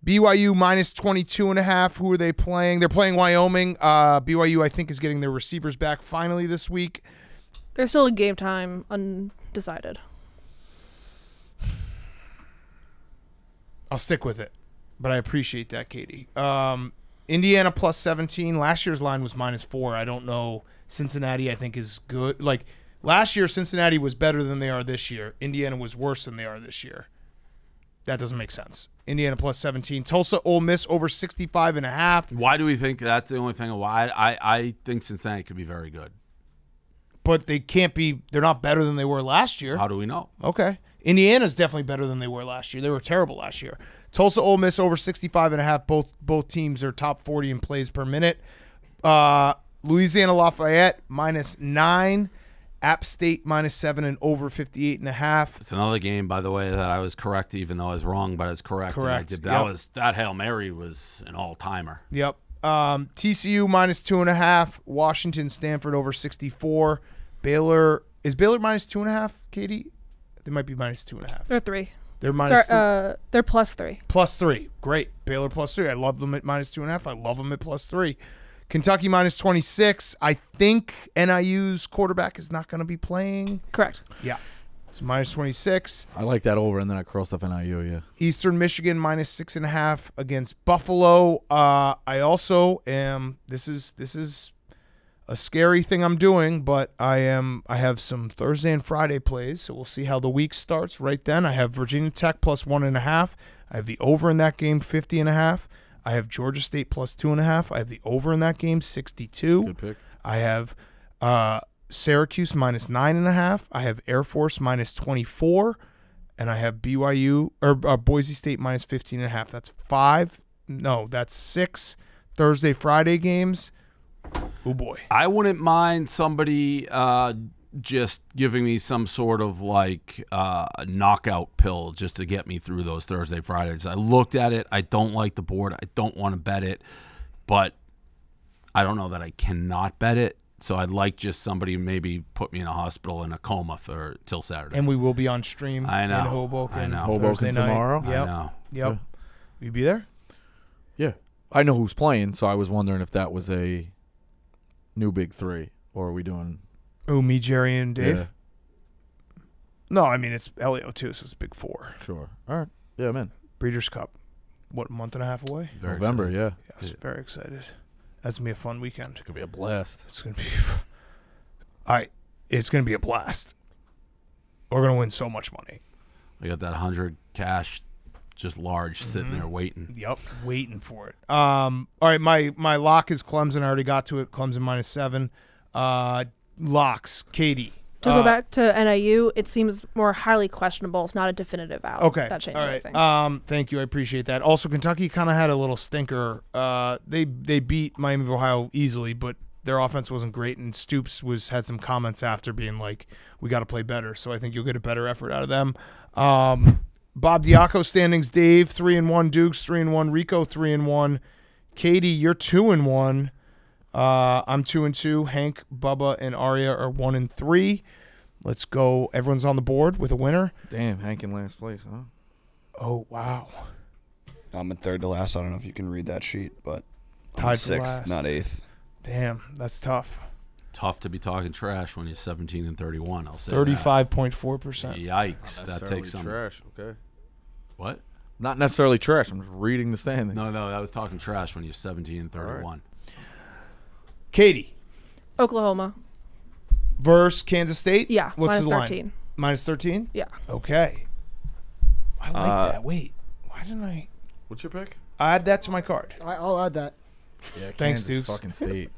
BYU -22.5. Who are they playing? They're playing Wyoming. BYU, I think, is getting their receivers back finally this week. There's still a game time undecided. I'll stick with it, but I appreciate that, Katie. Indiana +17. Last year's line was -4. I don't know. Cincinnati, I think, is good. Like, last year, Cincinnati was better than they are this year. Indiana was worse than they are this year. That doesn't make sense. Indiana +17. Tulsa, Ole Miss over 65.5. Why do we think that's the only thing? Why I think Cincinnati could be very good. But they can't be. They're not better than they were last year. How do we know? Okay. Indiana's definitely better than they were last year. They were terrible last year. Tulsa, Ole Miss over 65.5. Both teams are top 40 in plays per minute. Louisiana Lafayette -9. App State -7 and over 58.5. It's another game, by the way, that I was correct, even though I was wrong, but I was correct. Correct. That Hail Mary was an all-timer. Yep. TCU -2.5. Washington, Stanford over 64. Baylor is Baylor -2.5. Katie, they might be -2.5. They're 3. They're minus. They're +3. +3. Great. Baylor +3. I love them at -2.5. I love them at +3. Kentucky -26. I think NIU's quarterback is not going to be playing. Correct. Yeah. It's -26. I like that over, and then I crossed off NIU, yeah. Eastern Michigan -6.5 against Buffalo. I also am. This is a scary thing I'm doing, but I have some Thursday and Friday plays, so we'll see how the week starts. Right then, I have Virginia Tech +1.5. I have the over in that game 50.5. I have Georgia State +2.5. I have the over in that game 62. Good pick. I have Syracuse -9.5. I have Air Force -24, and I have BYU or Boise State -15.5. That's 5. No, that's 6 Thursday, Friday games. Oh boy. I wouldn't mind somebody just giving me some sort of like knockout pill just to get me through those Thursday, Fridays. I looked at it. I don't like the board. I don't want to bet it, but I don't know that I cannot bet it. So I'd like just somebody maybe put me in a hospital in a coma for till Saturday. And we will be on stream I know. in Hoboken. I know. Hoboken Thursday night. tomorrow? Yep. I know. Yep. Yeah. Will you be there? Yeah. I know who's playing, so I was wondering if that was a new big three, or are we doing... Oh, me, Jerry, and Dave? Yeah. No, I mean, it's Elio, too, so it's big 4. Sure. All right. Yeah, I'm in. Breeders' Cup. What, a month and a half away? Very November, excited. yeah. Yes, very excited. That's going to be a fun weekend. It's going to be a blast. It's going to be... All right. It's going to be a blast. We're going to win so much money. I got that 100 cash, just large, sitting there waiting. Yep, waiting for it. All right, my lock is Clemson. I already got to it. Clemson -7. Locks, Katie. To go back to NIU, it seems more highly questionable. It's not a definitive out. Okay. That changed all right. everything. Thank you. I appreciate that. Also, Kentucky kind of had a little stinker. They beat Miami of Ohio easily, but their offense wasn't great, and Stoops had some comments after being like, we got to play better. So I think you'll get a better effort out of them. Bob Diaco standings, Dave 3-1, Dukes 3-1, Rico 3-1, Katie, you're 2-1. I'm 2-2. Hank, Bubba, and Arya are 1-3. Let's go. Everyone's on the board with a winner. Damn, Hank in last place, huh? Oh wow. I'm in third to last. I don't know if you can read that sheet, but I'm Tied for 6th, last. not 8th. Damn, that's tough. Tough to be talking trash when you're 17-31. I'll say 35.4%. Yikes! That takes some. trash. Okay. What? Not necessarily trash. I'm just reading the standings. No, that was talking trash when you're 17-31. Katie Oklahoma. versus Kansas State. Yeah, What's the line? -13. -13. Yeah. Okay. I like that. Wait, why didn't I? What's your pick? Add that to my card. I'll add that. Yeah, Thanks, Kansas Dukes. fucking State.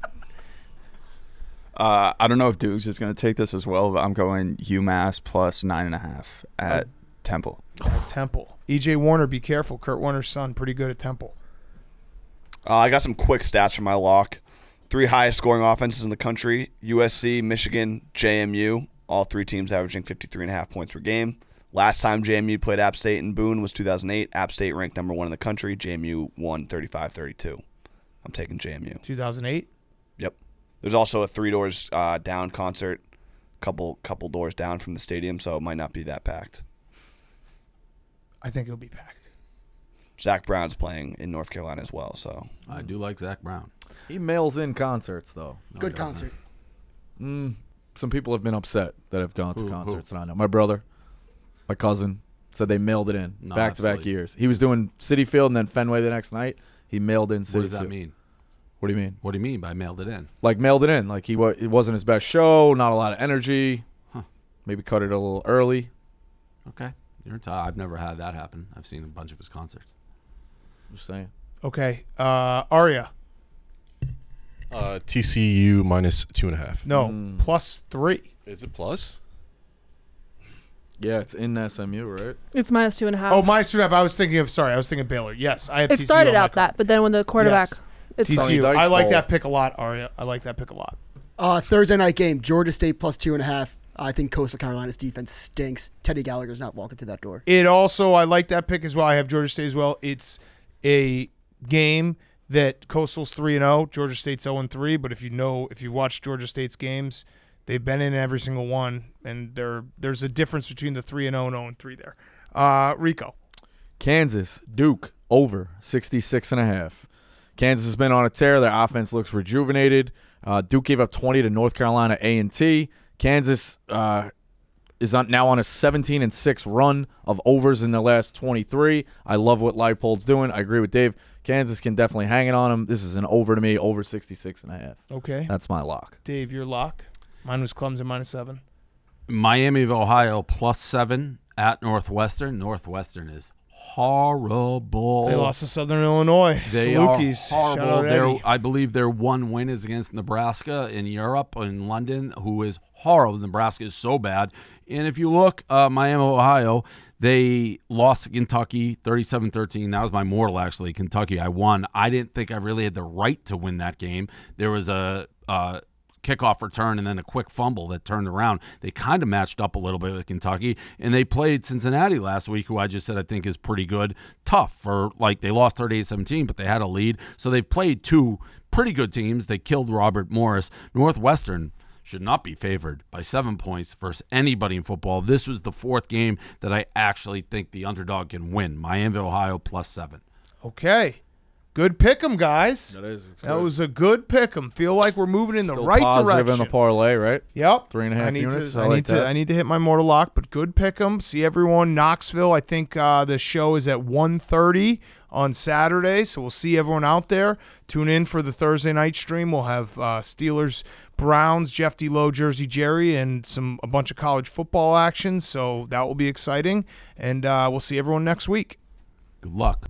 I don't know if Dukes is going to take this as well, but I'm going UMass +9.5 at Temple. Temple. EJ Warner, be careful. Kurt Warner's son, pretty good at Temple. I got some quick stats for my lock. 3 highest scoring offenses in the country: USC, Michigan, JMU. All 3 teams averaging 53.5 points per game. Last time JMU played App State in Boone was 2008. App State ranked number 1 in the country. JMU won 35-32. I'm taking JMU. 2008? Yep. There's also a Three Doors Down concert, couple doors down from the stadium, so it might not be that packed. I think it'll be packed. Zach Brown's playing in North Carolina as well, so. I do like Zach Brown. He mails in concerts, though. No, Good he doesn't. concert. Some people have been upset that have gone to concerts, and I know. My brother, my cousin, said they mailed it in No, back-to-back absolutely. years. He was doing Citi Field and then Fenway the next night. He mailed in Citi Field. What does that mean? What do you mean? What do you mean by mailed it in? Like mailed it in. Like it wasn't his best show, not a lot of energy. Huh. Maybe cut it a little early. Okay. I've never had that happen. I've seen a bunch of his concerts. Just saying. Okay. Arya. TCU minus 2.5. No, +3. Is it plus? Yeah, it's in SMU, right? It's -2.5. Oh, -2.5. I was thinking Baylor. Yes, I have It TCU started on my out that, but then when the quarterback, Yes. it's Sonny TCU. Dykes I like Bowl. that pick a lot, Arya. I like that pick a lot. Thursday night game, Georgia State +2.5. I think Coastal Carolina's defense stinks. Teddy Gallagher's not walking through that door. I like that pick as well. I have Georgia State as well. It's a game that Coastal's 3-0, Georgia State's 0-3. But if you watch Georgia State's games, they've been in every single one, and there's a difference between the 3-0 and 0-3 there. Rico. Kansas, Duke, over 66.5. Kansas has been on a tear. Their offense looks rejuvenated. Duke gave up 20 to North Carolina A&T. Kansas is now on a 17-6 run of overs in the last 23. I love what Leipold's doing. I agree with Dave. Kansas can definitely hang it on him. This is an over to me, over 66.5. Okay. That's my lock. Dave, your lock. Mine was Clemson -7. Miami of Ohio +7 at Northwestern. Northwestern is horrible. They lost to Southern Illinois. They Salukis. are horrible. Shout out Eddie. I believe their one win is against Nebraska in Europe, in London, who is horrible. Nebraska is so bad. And if you look, Miami, Ohio, they lost to Kentucky 37-13. That was my mortal, actually. Kentucky, I won. I didn't think I really had the right to win that game. There was a kickoff return and then a quick fumble that turned around. They kind of matched up a little bit with Kentucky, and they played Cincinnati last week, who I just said I think is pretty good. Tough they lost 38-17, but they had a lead. So they've played two pretty good teams. They killed Robert Morris. Northwestern should not be favored by 7 points versus anybody in football. This was the fourth game that I actually think the underdog can win. Miami, Ohio +7. Okay. Good pick 'em, guys. That is. That was a good pick 'em. Feel like we're moving in the Still right positive direction. in the parlay, right? Yep. 3.5 units. I need to hit my mortal lock, but good pick 'em. See everyone. Knoxville, I think the show is at 1:30 on Saturday, so we'll see everyone out there. Tune in for the Thursday night stream. We'll have Steelers, Browns, Jeff D. Lowe, Jersey Jerry, and a bunch of college football action, so that will be exciting. And we'll see everyone next week. Good luck.